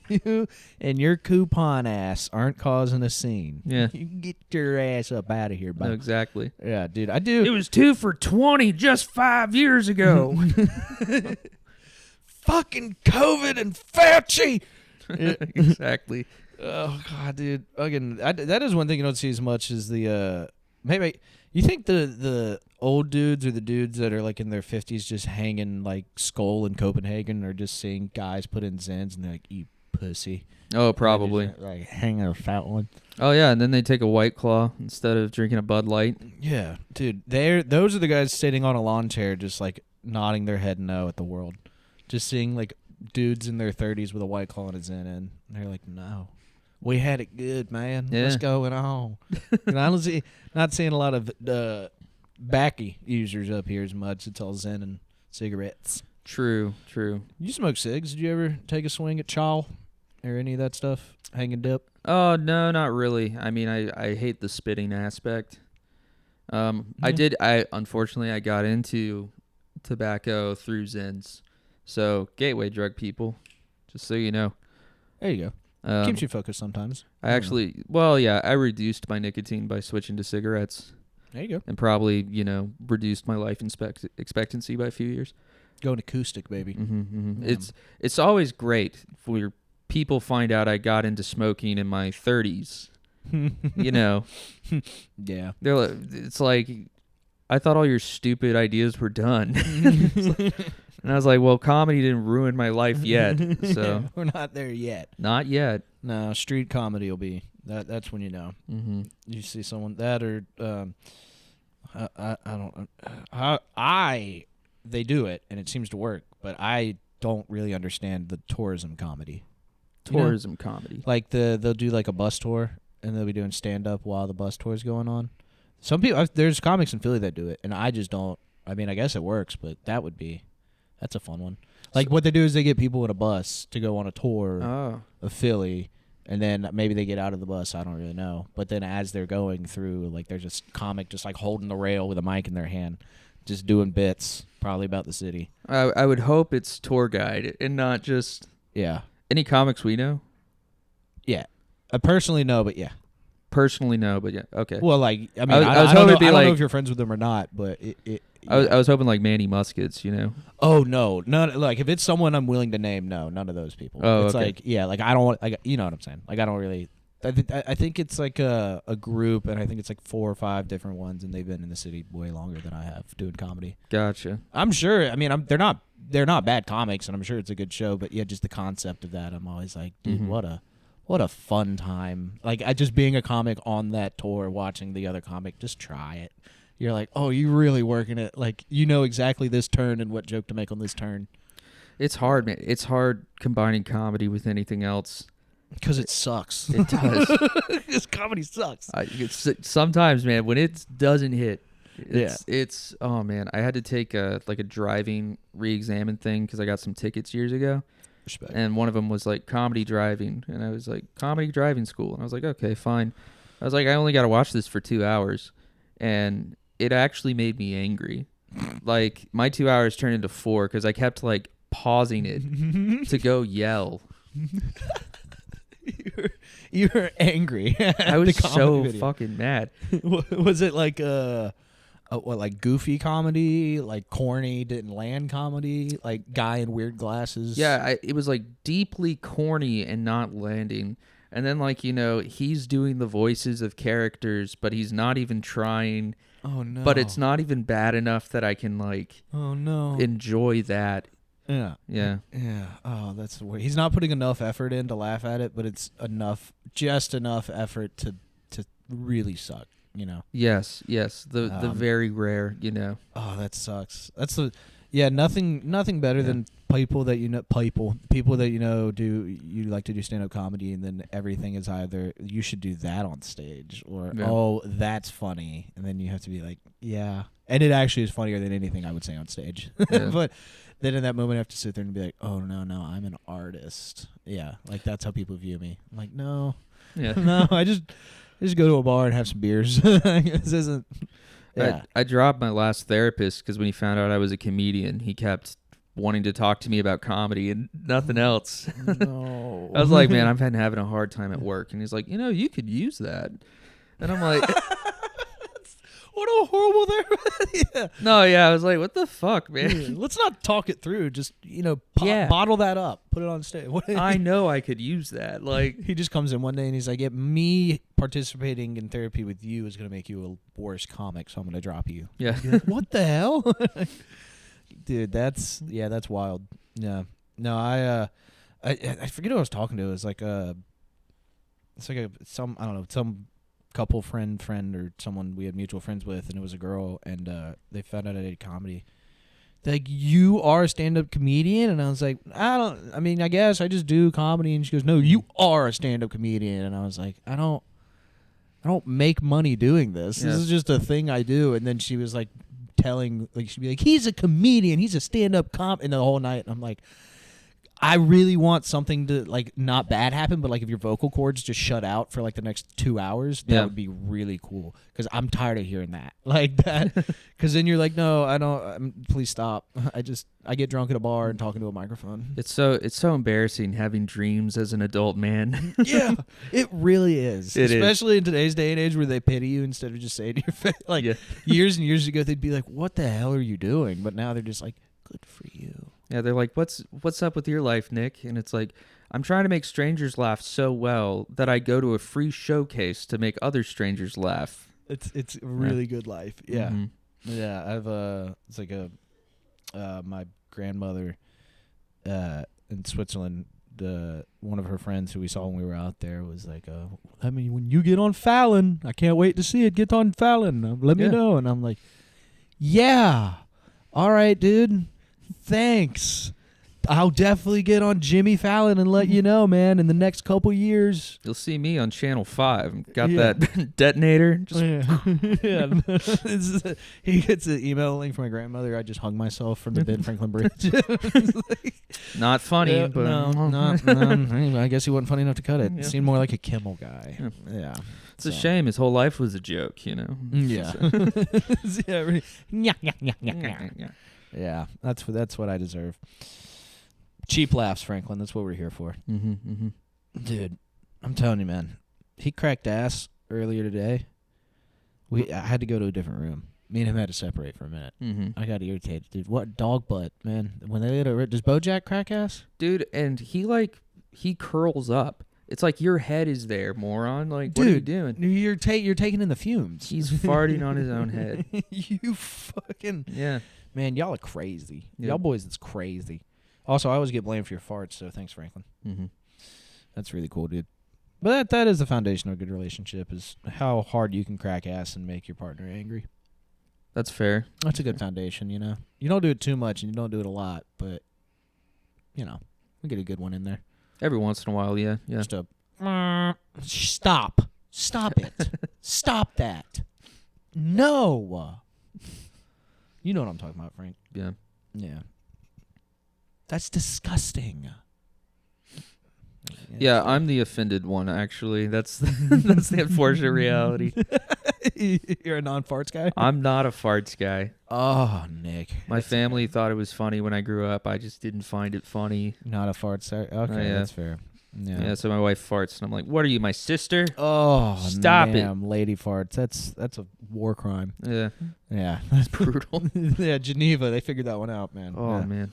You and your coupon ass aren't causing a scene. Yeah. You can get your ass up out of here, no, bud. exactly. Yeah, dude, I do. was 2 for $20 just 5 years ago. Fucking COVID and Fauci. Exactly. Oh God, dude. Again, that is one thing you don't see as much as the maybe you think the old dudes or the dudes that are like in their 50s just hanging like Skull in Copenhagen are just seeing guys put in Zens and they're like, you pussy. Oh, probably. Just, like hanging a fat one. Oh yeah, and then they take a White Claw instead of drinking a Bud Light. Yeah, dude. Those are the guys sitting on a lawn chair just like nodding their head no at the world. Just seeing like dudes in their 30s with a White Claw and a Zen in. And they're like, no. We had it good, man. Yeah. What's going on? And I not seeing a lot of backy users up here as much. It's all Zen and cigarettes. True. You smoke cigs? Did you ever take a swing at Chaw or any of that stuff? Hanging dip? Oh no, not really. I mean, I hate the spitting aspect. Unfortunately I got into tobacco through Zens. So gateway drug people, just so you know. There you go. Keeps you focused sometimes. I reduced my nicotine by switching to cigarettes. There you go. And probably, reduced my life expectancy by a few years. Going acoustic, baby. Yeah. It's always great for people find out I got into smoking in my 30s. Yeah. It's like, I thought all your stupid ideas were done. And I was like, well, comedy didn't ruin my life yet. So We're not there yet. not yet. No, street comedy will be. That's when you know. Mm-hmm. You see someone that or I don't they do it and it seems to work, but I don't really understand the tourism comedy. Tourism comedy. Like they'll do like a bus tour and they'll be doing stand up while the bus tour is going on. Some people there's comics in Philly that do it and I just don't. I mean, I guess it works, but that's a fun one. Like what they do is they get people in a bus to go on a tour of Philly. And then maybe they get out of the bus. I don't really know. But then as they're going through, like there's a comic just like holding the rail with a mic in their hand, just doing bits, probably about the city. I would hope it's tour guide and not just Yeah. any comics we know. Yeah. I personally know, but yeah. Personally, no, but yeah, okay. Well, like, I mean, I was I don't hoping know, it'd be I don't know like- if you're friends with them or not, but it I was hoping like Manny Muskets, Oh no, none. Like if it's someone I'm willing to name, no, none of those people. Oh, it's okay. like like I don't want. Like you know what I'm saying. Like I don't really. I think it's like a group, and I think it's like 4 or 5 different ones, and they've been in the city way longer than I have doing comedy. Gotcha. I'm sure. I mean, they're not bad comics, and I'm sure it's a good show. But yeah, just the concept of that, I'm always like, dude, Mhm. what a fun time. Like I just being a comic on that tour, watching the other comic, just try it. You're like, oh, you really working it. Like you know exactly this turn and what joke to make on this turn. It's hard, man. It's hard combining comedy with anything else. Because it sucks. It does. Because comedy sucks. Sometimes, man, when it doesn't hit, it's oh man, I had to take a driving re-examine thing because I got some tickets years ago. Respect. And one of them was like comedy driving, and I was like comedy driving school, and I was like, okay, fine. I was like, I only got to watch this for 2 hours, and it actually made me angry. Like my 2 hours turned into 4 because I kept like pausing it to go yell. You were angry. I was so fucking mad. Was it like what, like goofy comedy, like corny, didn't land comedy, like guy in weird glasses? Yeah, it was like deeply corny and not landing. And then like, he's doing the voices of characters, but he's not even trying. Oh no. But it's not even bad enough that I can like oh no enjoy that. Yeah. Oh, that's weird. He's not putting enough effort in to laugh at it, but it's just enough effort to really suck, Yes. The very rare, Oh, that sucks. That's nothing better than people that you like to do stand up comedy, and then everything is either you should do that on stage or oh, that's funny, and then you have to be like, yeah. And it actually is funnier than anything I would say on stage. Yeah. But then in that moment I have to sit there and be like, oh no, I'm an artist. Yeah, like that's how people view me. I'm like, no. Yeah. No, I just go to a bar and have some beers. This isn't. Yeah. I dropped my last therapist because when he found out I was a comedian, he kept wanting to talk to me about comedy and nothing else. No. I was like, man, I've been having a hard time at work. And he's like, you could use that. And I'm like, what a horrible therapist. Yeah. No, yeah. I was like, what the fuck, man? Yeah, let's not talk it through. Just, bottle that up. Put it on stage. I know I could use that. Like, he just comes in one day and he's like, yeah, me participating in therapy with you is going to make you a worse comic, so I'm going to drop you. Yeah. Like, what the hell? Dude, that's wild. Yeah. No, I forget who I was talking to. It was like some couple friend or someone we had mutual friends with, and it was a girl, and they found out I did comedy. They're like, you are a stand-up comedian? And I was like, I guess I just do comedy. And she goes, no, you are a stand-up comedian. And I was like, I don't make money doing this. Yeah. This is just a thing I do. And then she was like she'd be like, he's a comedian, he's a stand-up and the whole night. And I'm like, I really want something to like not bad happen, but like if your vocal cords just shut out for like the next 2 hours, that would be really cool. Because I'm tired of hearing that like that. Because then you're like, no, I don't. Please stop. I get drunk at a bar and talking to a microphone. It's so embarrassing having dreams as an adult man. Yeah, it really is. It Especially in today's day and age where they pity you instead of just saying to your face. Like years and years ago, they'd be like, "What the hell are you doing?" But now they're just like, "Good for you." Yeah, they're like, what's up with your life, Nick? And it's like, I'm trying to make strangers laugh so well that I go to a free showcase to make other strangers laugh. It's a really good life. Yeah. Mm-hmm. Yeah, I've it's like my grandmother in Switzerland, one of her friends who we saw when we were out there was like, when you get on Fallon, I can't wait to see it. Get on Fallon. Let me know. And I'm like, yeah. All right, dude. Thanks. I'll definitely get on Jimmy Fallon and let you know, man, in the next couple years. You'll see me on Channel 5. Got that detonator. He gets an email link from my grandmother. I just hung myself from the Ben Franklin Bridge. Not funny, but... No. I guess he wasn't funny enough to cut it. It seemed more like a Kimmel guy. Yeah. It's a shame. His whole life was a joke, Yeah. Yeah, that's what I deserve. Cheap laughs, Franklin. That's what we're here for. Dude, I'm telling you, man. He cracked ass earlier today. I had to go to a different room. Me and him had to separate for a minute. I got irritated, dude. What dog butt, man? When they does BoJack crack ass? Dude, and he curls up. It's like your head is there, moron. Like, dude, what are you doing? You're taking in the fumes. He's farting on his own head. You fucking man, y'all are crazy. Y'all boys, it's crazy. Also, I always get blamed for your farts, so thanks, Franklin. That's really cool, dude. But that is the foundation of a good relationship, is how hard you can crack ass and make your partner angry. That's fair. That's a good foundation, You don't do it too much and you don't do it a lot, but, we get a good one in there. Every once in a while, yeah. Just a stop it. Stop that. No. You know what I'm talking about, Frank. Yeah. That's disgusting. Yeah, I'm the offended one, actually. That's the unfortunate reality. You're a non-farts guy? I'm not a farts guy. Oh, Nick. My family thought it was funny when I grew up. I just didn't find it funny. Not a farts guy? Okay, yeah. that's fair. Yeah, so my wife farts, and I'm like, what are you, my sister? Oh, Stop it. damn, lady farts. That's a war crime. Yeah, Yeah. that's brutal. Yeah, Geneva, they figured that one out, man. Oh, Yeah. man.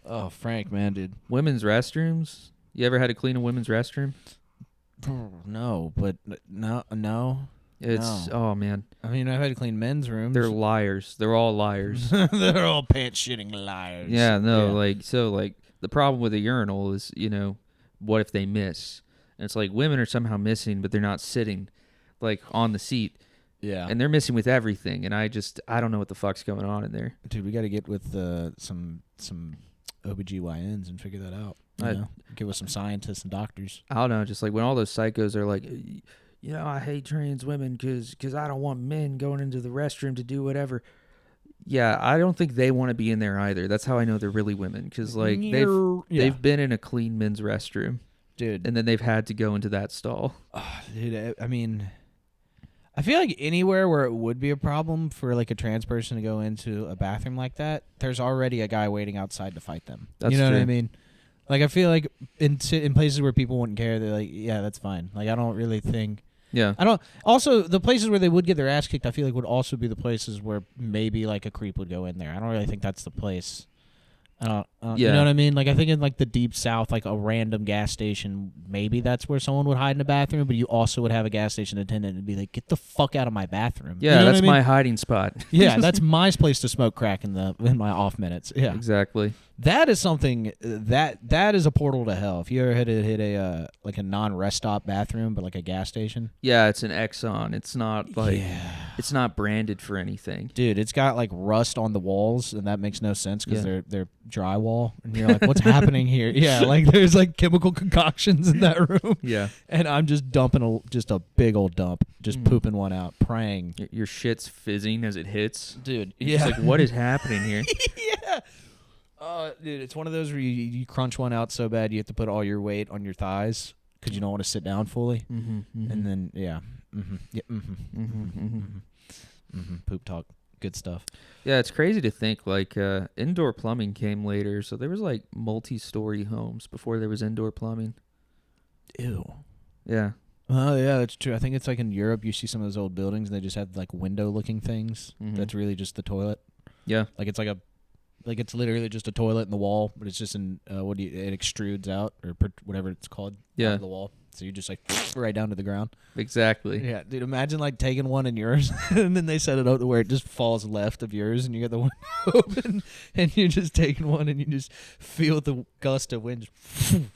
Oh, Frank, man, dude. Women's restrooms? You ever had to clean a women's restroom? No, but no. It's, No. oh, man. I mean, I've had to clean men's rooms. They're liars. They're all liars. They're all pants shitting liars. Yeah, no, like the problem with a urinal is, what if they miss? And it's like women are somehow missing, but they're not sitting like on the seat, Yeah. and they're missing with everything. And I don't know what the fuck's going on in there. Dude, we got to get with some OBGYNs and figure that out. Get with some scientists and doctors. I don't know, just like when all those psychos are like, I hate trans women because I don't want men going into the restroom to do whatever. Yeah, I don't think they want to be in there either. That's how I know they're really women, because like they've been in a clean men's restroom, dude, and then they've had to go into that stall. Dude, I mean, I feel like anywhere where it would be a problem for like a trans person to go into a bathroom like that, there's already a guy waiting outside to fight them. That's you know true. what I mean? Like I feel like in places where people wouldn't care, they're like, yeah, that's fine. Like I don't really think. Yeah. I don't. Also, the places where they would get their ass kicked, I feel like would also be the places where maybe like a creep would go in there. I don't really think that's the place. You know what I mean? Like I think in like the deep south, like a random gas station, maybe that's where someone would hide in a bathroom. But you also would have a gas station attendant and be like, "Get the fuck out of my bathroom." Yeah, you know that's what I mean? my hiding spot. Yeah, that's my place to smoke crack in my off minutes. Yeah, Exactly. that is something that is a portal to hell. If you ever hit a like a non-rest stop bathroom, but like a gas station. Yeah, it's an Exxon. It's not like it's not branded for anything. Dude, it's got like rust on the walls, and that makes no sense because they're drywall, and you're like, what's happening here? Yeah, like there's like chemical concoctions in that room. Yeah, and I'm just dumping just a big old dump, just pooping one out, praying. Your shit's fizzing as it hits. Dude, It's like, what is happening here? Yeah. Dude, it's one of those where you crunch one out so bad you have to put all your weight on your thighs because you don't want to sit down fully. And then, poop talk. Good stuff. Yeah, it's crazy to think like indoor plumbing came later. So there was like multi-story homes before there was indoor plumbing. Ew. Yeah. Oh, yeah, that's true. I think it's like in Europe, you see some of those old buildings, and they just have like window-looking things. That's really just the toilet. Yeah. Like it's it's literally just a toilet in the wall, but it's just it extrudes out or whatever it's called out of the wall. So you just like right down to the ground. Exactly. Yeah, dude, imagine like taking one in yours and then they set it up to where it just falls left of yours and you got the window open and you're just taking one and you just feel the gust of wind. And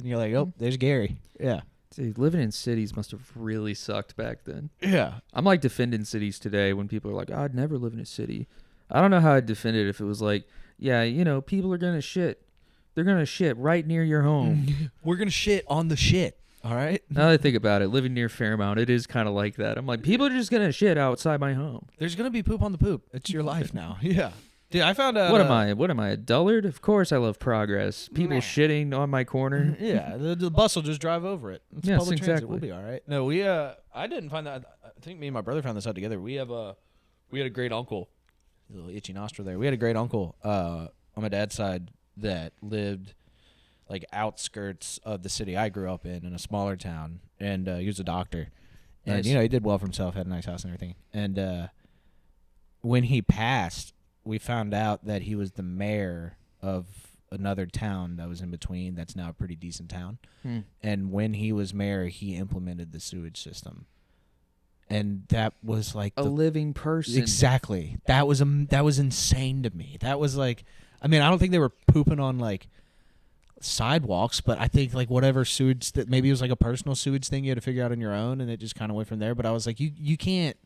you're like, oh, there's Gary. Yeah. Dude, living in cities must have really sucked back then. Yeah. I'm like defending cities today when people are like, I'd never live in a city. I don't know how I'd defend it if it was like, yeah, people are going to shit. They're going to shit right near your home. We're going to shit on the shit. All right. Now that I think about it, living near Fairmount, it is kind of like that. I'm like, people are just going to shit outside my home. There's going to be poop on the poop. It's your life now. Yeah. Dude, I found out. What am I, a dullard? Of course I love progress. People shitting on my corner. Yeah, the bus will just drive over it. It's Yes, public transit. exactly. We'll be all right. No, I didn't find that. I think me and my brother found this out together. We had a great uncle. A little itchy nostril there. We had a great uncle on my dad's side that lived like outskirts of the city I grew up in a smaller town, and he was a doctor. And Nice. he did well for himself, had a nice house and everything. And when he passed, we found out that he was the mayor of another town that was in between that's now a pretty decent town. And when he was mayor, he implemented the sewage system. And that was like A living person. Exactly. That was insane to me. That was like, I mean, I don't think they were pooping on like sidewalks, but I think like whatever sewage that maybe it was like a personal sewage thing you had to figure out on your own, and it just kind of went from there. But I was like, you can't.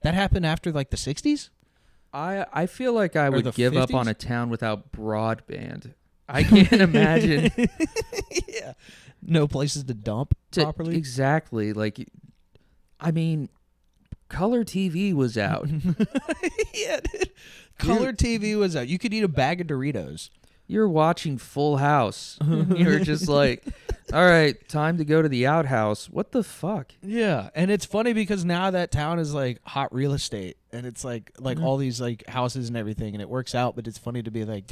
That happened after like the 60s. I feel like I would the give up 50s? on a town without broadband. I can't imagine. Yeah. No places to dump properly. Exactly. Like, I mean, color TV was out. Yeah, dude. Color TV was out. You could eat a bag of Doritos. You're watching Full House. You're just like, All right, time to go to the outhouse. What the fuck? Yeah, and it's funny because now that town is like hot real estate, and it's like all these like houses and everything, and it works out. But it's funny to be like,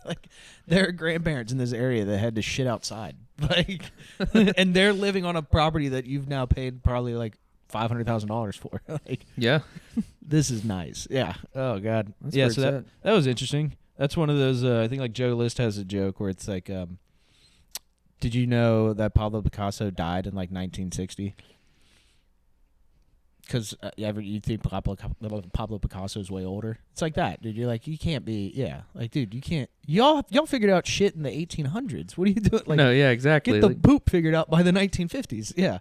like there are grandparents in this area that had to shit outside, like, and they're living on a property that you've now paid probably like $500,000 for. Like, Yeah. this is nice. Yeah. Oh God. That's yeah. where So it's that at. that was interesting. That's one of those. I think like Joe List has a joke where it's like, did you know that Pablo Picasso died in like 1960? Because you think Pablo Picasso is way older. It's like that, dude. You're like, you can't be. Yeah. Like, dude, you can't. Y'all figured out shit in the 1800s. What are you doing? Like, No, yeah, exactly. get the Like, poop figured out by the 1950s. Yeah.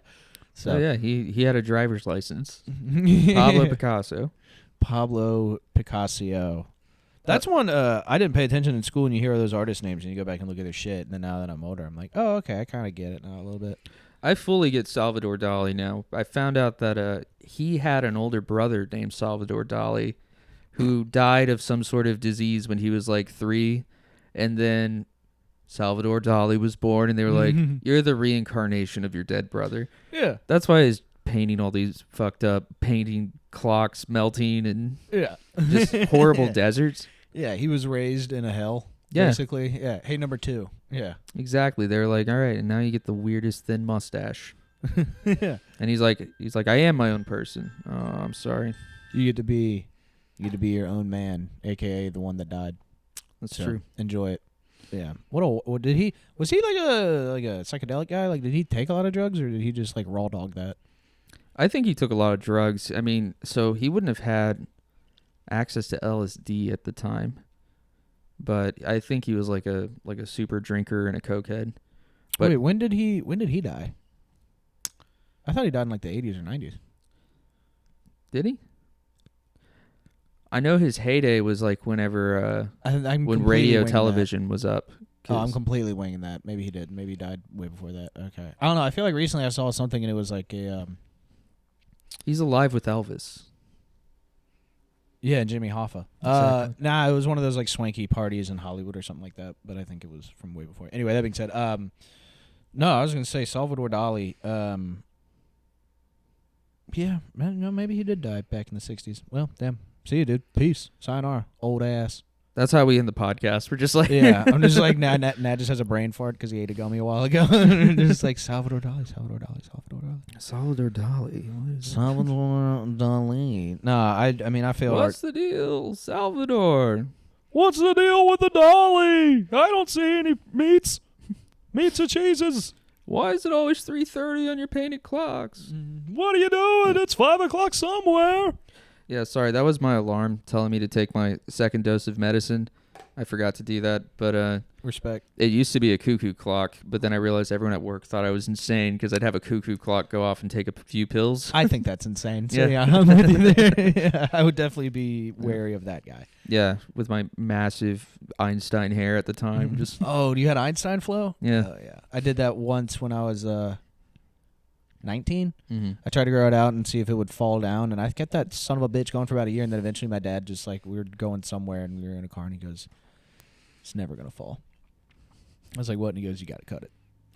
So oh, yeah, he had a driver's license. Pablo Picasso. Pablo Picasso. That's one I didn't pay attention in school, and you hear those artist names, and you go back and look at their shit, and then now that I'm older, I'm like, oh, okay, I kind of get it now a little bit. I fully get Salvador Dali now. I found out that he had an older brother named Salvador Dali who died of some sort of disease when he was like 3, and then Salvador Dali was born, and they were like, you're the reincarnation of your dead brother. Yeah. That's why he's painting all these fucked up painting clocks melting and Yeah. just horrible deserts. Yeah, he was raised in a hell, Yeah. basically. Yeah. Hey, number 2. Yeah. Exactly. They're like, all right, and now you get the weirdest thin mustache. Yeah. And he's like, I am my own person. Oh, I'm sorry. You get to be your own man, aka the one that died. That's So, true. Enjoy it. Yeah. What was he like a psychedelic guy? Like, did he take a lot of drugs, or did he just like raw dog that? I think he took a lot of drugs. I mean, so he wouldn't have had access to LSD at the time, but I think he was like a super drinker and a cokehead. But Wait, when did he die? I thought he died in like the 80s or 90s. did he? I know his heyday was like whenever when radio television was up. Oh, I'm completely winging that. Maybe he did. Maybe he died way before that. Okay. I don't know. I feel like recently I saw something and it was like a He's alive with Elvis. yeah, Jimmy Hoffa. Exactly. Nah, it was one of those like swanky parties in Hollywood or something like that, but I think it was from way before. Anyway, that being said, no, I was going to say Salvador Dali. Yeah, man, no, maybe he did die back in the 60s. Well, damn. See you, dude. Peace. Sayonara, old ass. That's how we end the podcast. We're just like, Yeah, I'm just like, Nat just has a brain fart because he ate a gummy a while ago. Just like, Salvador Dali. Salvador Dali. What is Salvador Dali. No, I mean, I feel What's the deal, Salvador? What's the deal with the Dolly? I don't see any meats or cheeses. Why is it always 3:30 on your painted clocks? What are you doing? It's 5 o'clock somewhere. Yeah, sorry, that was my alarm telling me to take my second dose of medicine. I forgot to do that, but Respect. it used to be a cuckoo clock, but then I realized everyone at work thought I was insane because I'd have a cuckoo clock go off and take a few pills. I think that's insane. So Yeah. yeah, I'm with you there. Yeah, I would definitely be wary of that guy. Yeah, with my massive Einstein hair at the time. Just Oh, you had Einstein flow? Yeah. Oh, yeah. I did that once when I was 19. mm-hmm. I tried to grow it out and see if it would fall down, and I kept that son of a bitch going for about a year, and then eventually my dad just like, we were going somewhere and we were in a car, and he goes, it's never going to fall. I was like, what? And he goes, you got to cut it.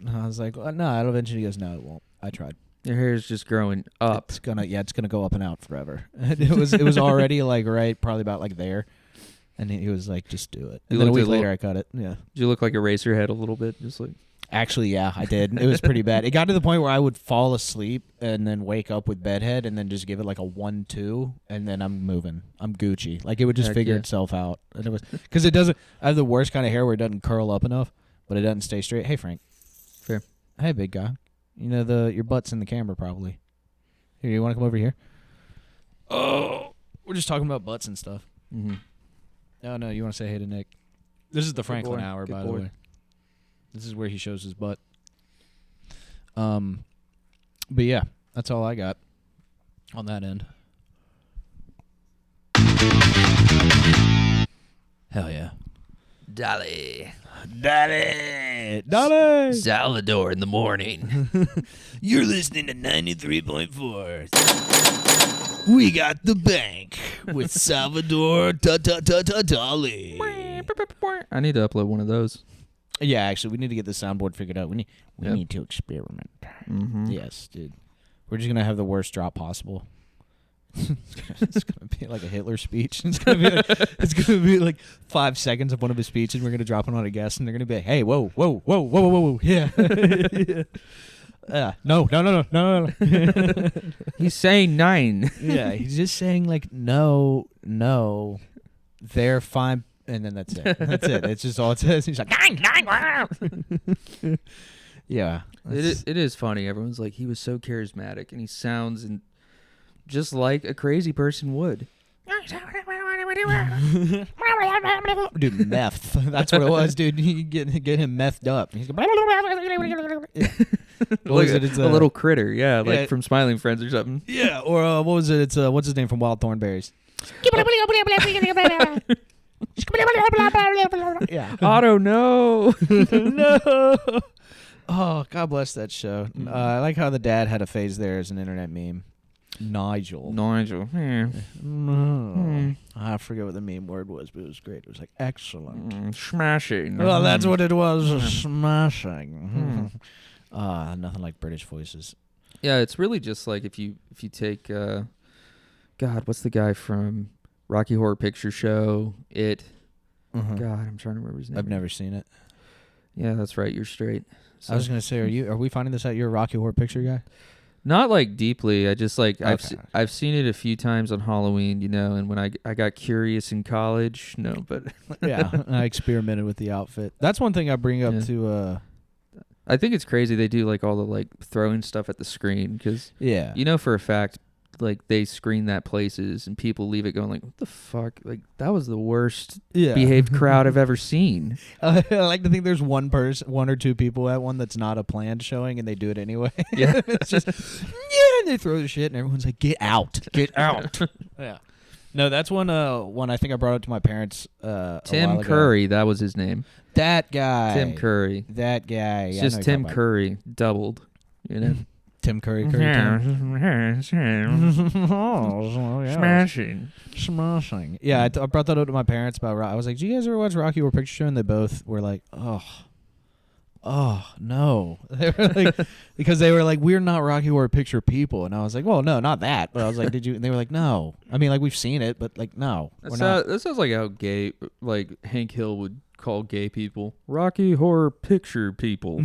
And I was like, well, no, it'll eventually. He goes, no, it won't. I tried. Your hair is just growing up. It's gonna go up and out forever. it was already like right, probably about like there. And he was like, just do it. And You then a looked week a later, little- I cut it. Yeah. Did you look like a Eraserhead a little bit? Just like Actually, yeah, I did. It was pretty bad. It got to the point where I would fall asleep and then wake up with bedhead and then just give it like a 1-2, and then I'm moving. I'm Gucci. Like it would just Heck figure yeah. itself out. And it was because it doesn't. I have the worst kind of hair where it doesn't curl up enough, but it doesn't stay straight. Hey, Frank. Fair. Hey, big guy. You know your butt's in the camera probably. Here, you want to come over here? Oh, we're just talking about butts and stuff. mm-hmm. No, you want to say hey to Nick? This is the Franklin boy. hour, Good by boy. the way. This is where he shows his butt. But yeah, that's all I got on that end. Hell yeah. Dolly. Dolly! Salvador in the morning. You're listening to 93.4. We got the bank with Salvador Dali. I need to upload one of those. Yeah, actually, we need to get the soundboard figured out. We Yep. need to experiment. Mm-hmm. Yes, dude. We're just gonna have the worst drop possible. It's gonna be like a Hitler speech. It's gonna be like 5 seconds of one of his speeches. We're gonna drop it on a guest, and they're gonna be like, "Hey, whoa, whoa, whoa, whoa, whoa, whoa, yeah." No. He's saying 9. Yeah, he's just saying like no, they're fine, and then that's it. That's it. It's just all it says. He's like nine. Yeah, It is funny. Everyone's like, he was so charismatic, and he sounds just like a crazy person would. Dude, meth. That's what it was, dude. You get him methed up. He's going, what was it? It's a little critter, yeah, like yeah. from Smiling Friends or something. Yeah, or what was it? It's what's his name from Wild Thornberries? Yeah. Otto, no. No. Oh, God bless that show. I like how the dad had a phase there as an internet meme. Nigel. No. I forget what the meme word was, but it was great. It was like excellent. Smashing. Well, that's what it was. Smashing. Nothing like British voices. Yeah, it's really just like if you take God, what's the guy from Rocky Horror Picture Show? God, I'm trying to remember his name. I've never seen it. Yeah, that's right. You're straight. So, I was gonna say, are we finding this out? You're a Rocky Horror Picture guy? not like deeply. I just like Okay. I've seen it a few times on Halloween, and when I got curious in college, no, but Yeah, I experimented with the outfit. That's one thing I bring up Yeah. to. I think it's crazy they do like all the like throwing stuff at the screen because Yeah. for a fact like they screen that places and people leave it going like, what the fuck, like that was the worst Yeah. behaved crowd I've ever seen. I like to think there's one or two people at one that's not a planned showing and they do it anyway. Yeah. It's just and they throw the shit and everyone's like, get out. Yeah. No, that's one I think I brought up to my parents a while Tim ago. Curry, that was his name. That guy. Tim Curry. That guy. It's Yeah, I know just you're Tim talking Curry doubled, Tim Curry. Tim. Oh, yeah. Smashing. Yeah, I brought that up to my parents about. I was like, "Do you guys ever watch Rocky Horror Picture Show?" And they both were like, "Oh, no." They were like, because they were like, "We're not Rocky Horror Picture people," and I was like, "Well, no, not that." But I was like, "Did you?" And they were like, "No." I mean, like we've seen it, but like, no, we're not. That sounds like how gay, like Hank Hill would call gay people Rocky Horror Picture people.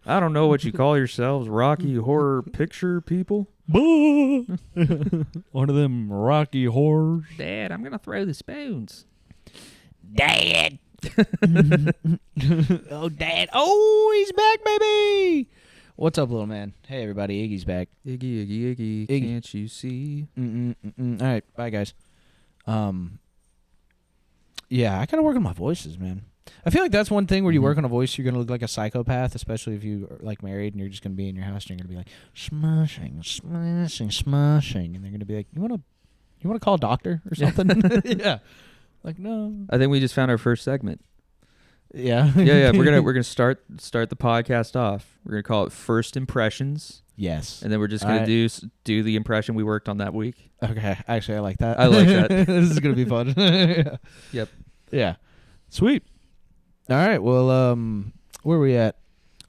I don't know what you call yourselves, Rocky Horror Picture people. One of them Rocky horrors. Dad, I'm gonna throw the spoons. Dad. Oh, Dad. Oh, he's back, baby. What's up, little man? Hey, everybody. Iggy's back. Iggy, Iggy. can't you see? All right. Bye, guys. Yeah, I gotta work on my voices, man. I feel like that's one thing where you work on a voice, you're gonna look like a psychopath, especially if you are like married and you're just gonna be in your house and you're gonna be like smashing, and they're gonna be like, you wanna call a doctor or something? Yeah. Like, no. I think we just found our first segment. Yeah. Yeah. We're gonna start the podcast off. We're gonna call it First Impressions, Yes. and then we're just gonna do the impression we worked on that week. Okay. Actually, I like that. I like that. This is gonna be fun. Yeah. Yep. Yeah. Sweet. All right. Well, where are we at?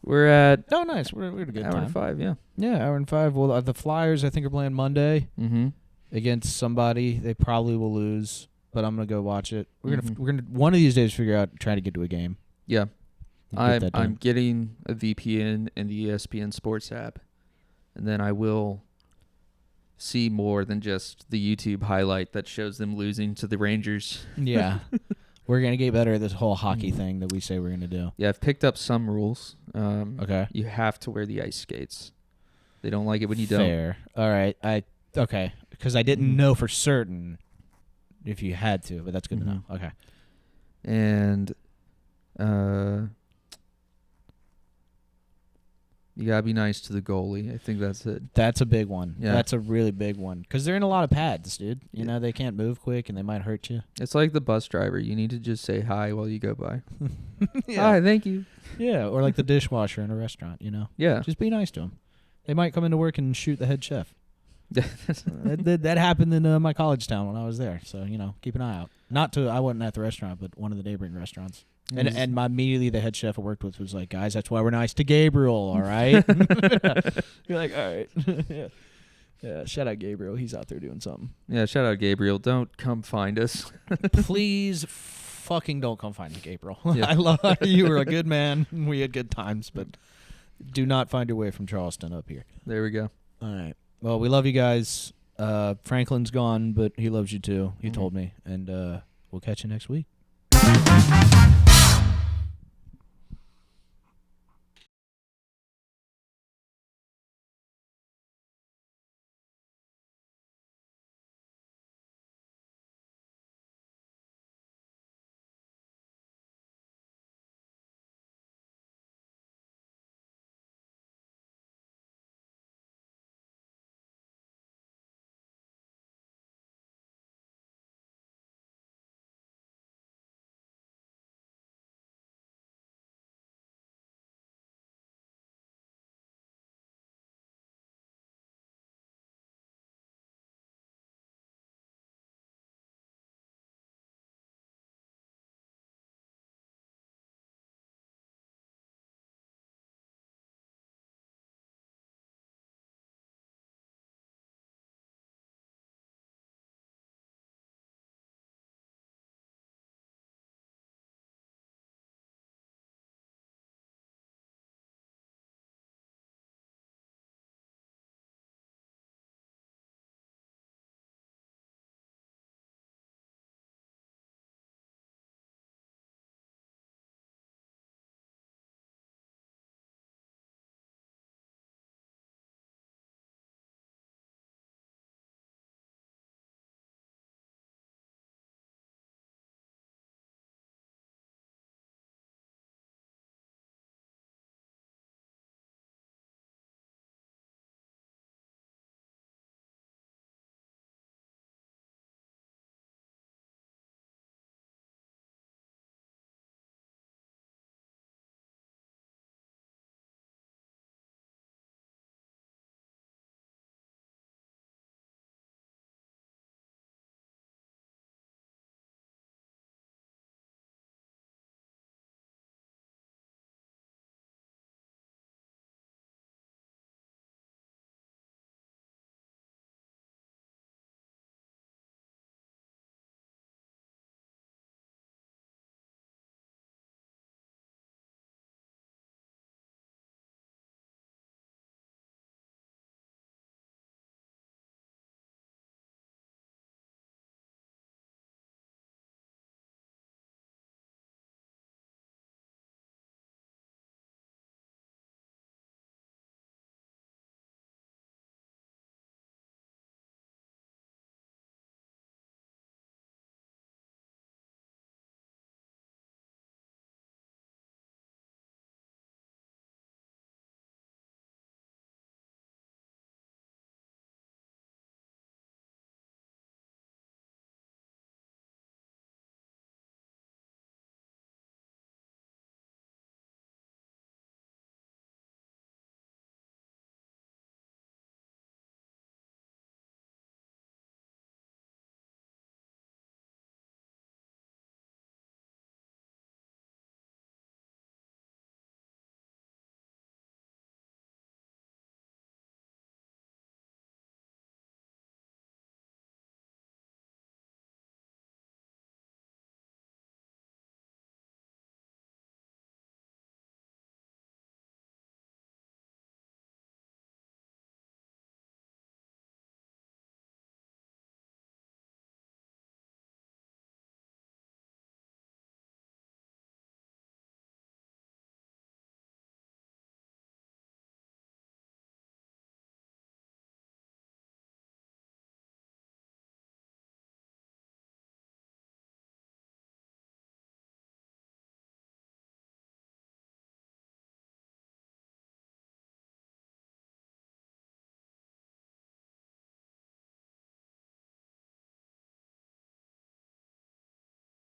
We're at Oh, nice. We're at a good hour time. and 5. Yeah. Yeah, hour and 5. Well, the Flyers, I think, are playing Monday Mm-hmm. against somebody. They probably will lose, but I'm gonna go watch it. We're Mhm. gonna one of these days figure out try to get to a game. Yeah. Get that done. I'm getting a VPN and the ESPN Sports app, and then I will see more than just the YouTube highlight that shows them losing to the Rangers. Yeah. We're gonna get better at this whole hockey thing that we say we're gonna do. Yeah, I've picked up some rules. Okay. You have to wear the ice skates. They don't like it when you don't. Fair. All right. Okay. Because I didn't know for certain if you had to, but that's good to know. Okay. And you gotta be nice to the goalie. I think that's it. That's a big one. Yeah. That's a really big one. Because they're in a lot of pads, dude. You Yeah. know, they can't move quick and they might hurt you. It's like the bus driver. You need to just say hi while you go by. Yeah. Hi, thank you. Yeah. Or like the dishwasher in a restaurant, you know. Yeah. Just be nice to them. They might come into work and shoot the head chef. that happened in my college town when I was there. So, you know, keep an eye out. I wasn't at the restaurant, but one of the neighboring restaurants. And immediately the head chef I worked with was like, guys, that's why we're nice to Gabriel, all right? You're like, all right. Yeah, shout out Gabriel. He's out there doing something. Yeah, shout out Gabriel. Don't come find us. Please fucking don't come find me, Gabriel. Yeah. I love you. Were a good man. We had good times, but do not find your way from Charleston up here. There we go. All right. Well, we love you guys. Franklin's gone, but he loves you too. He Mhm. told me. And we'll catch you next week.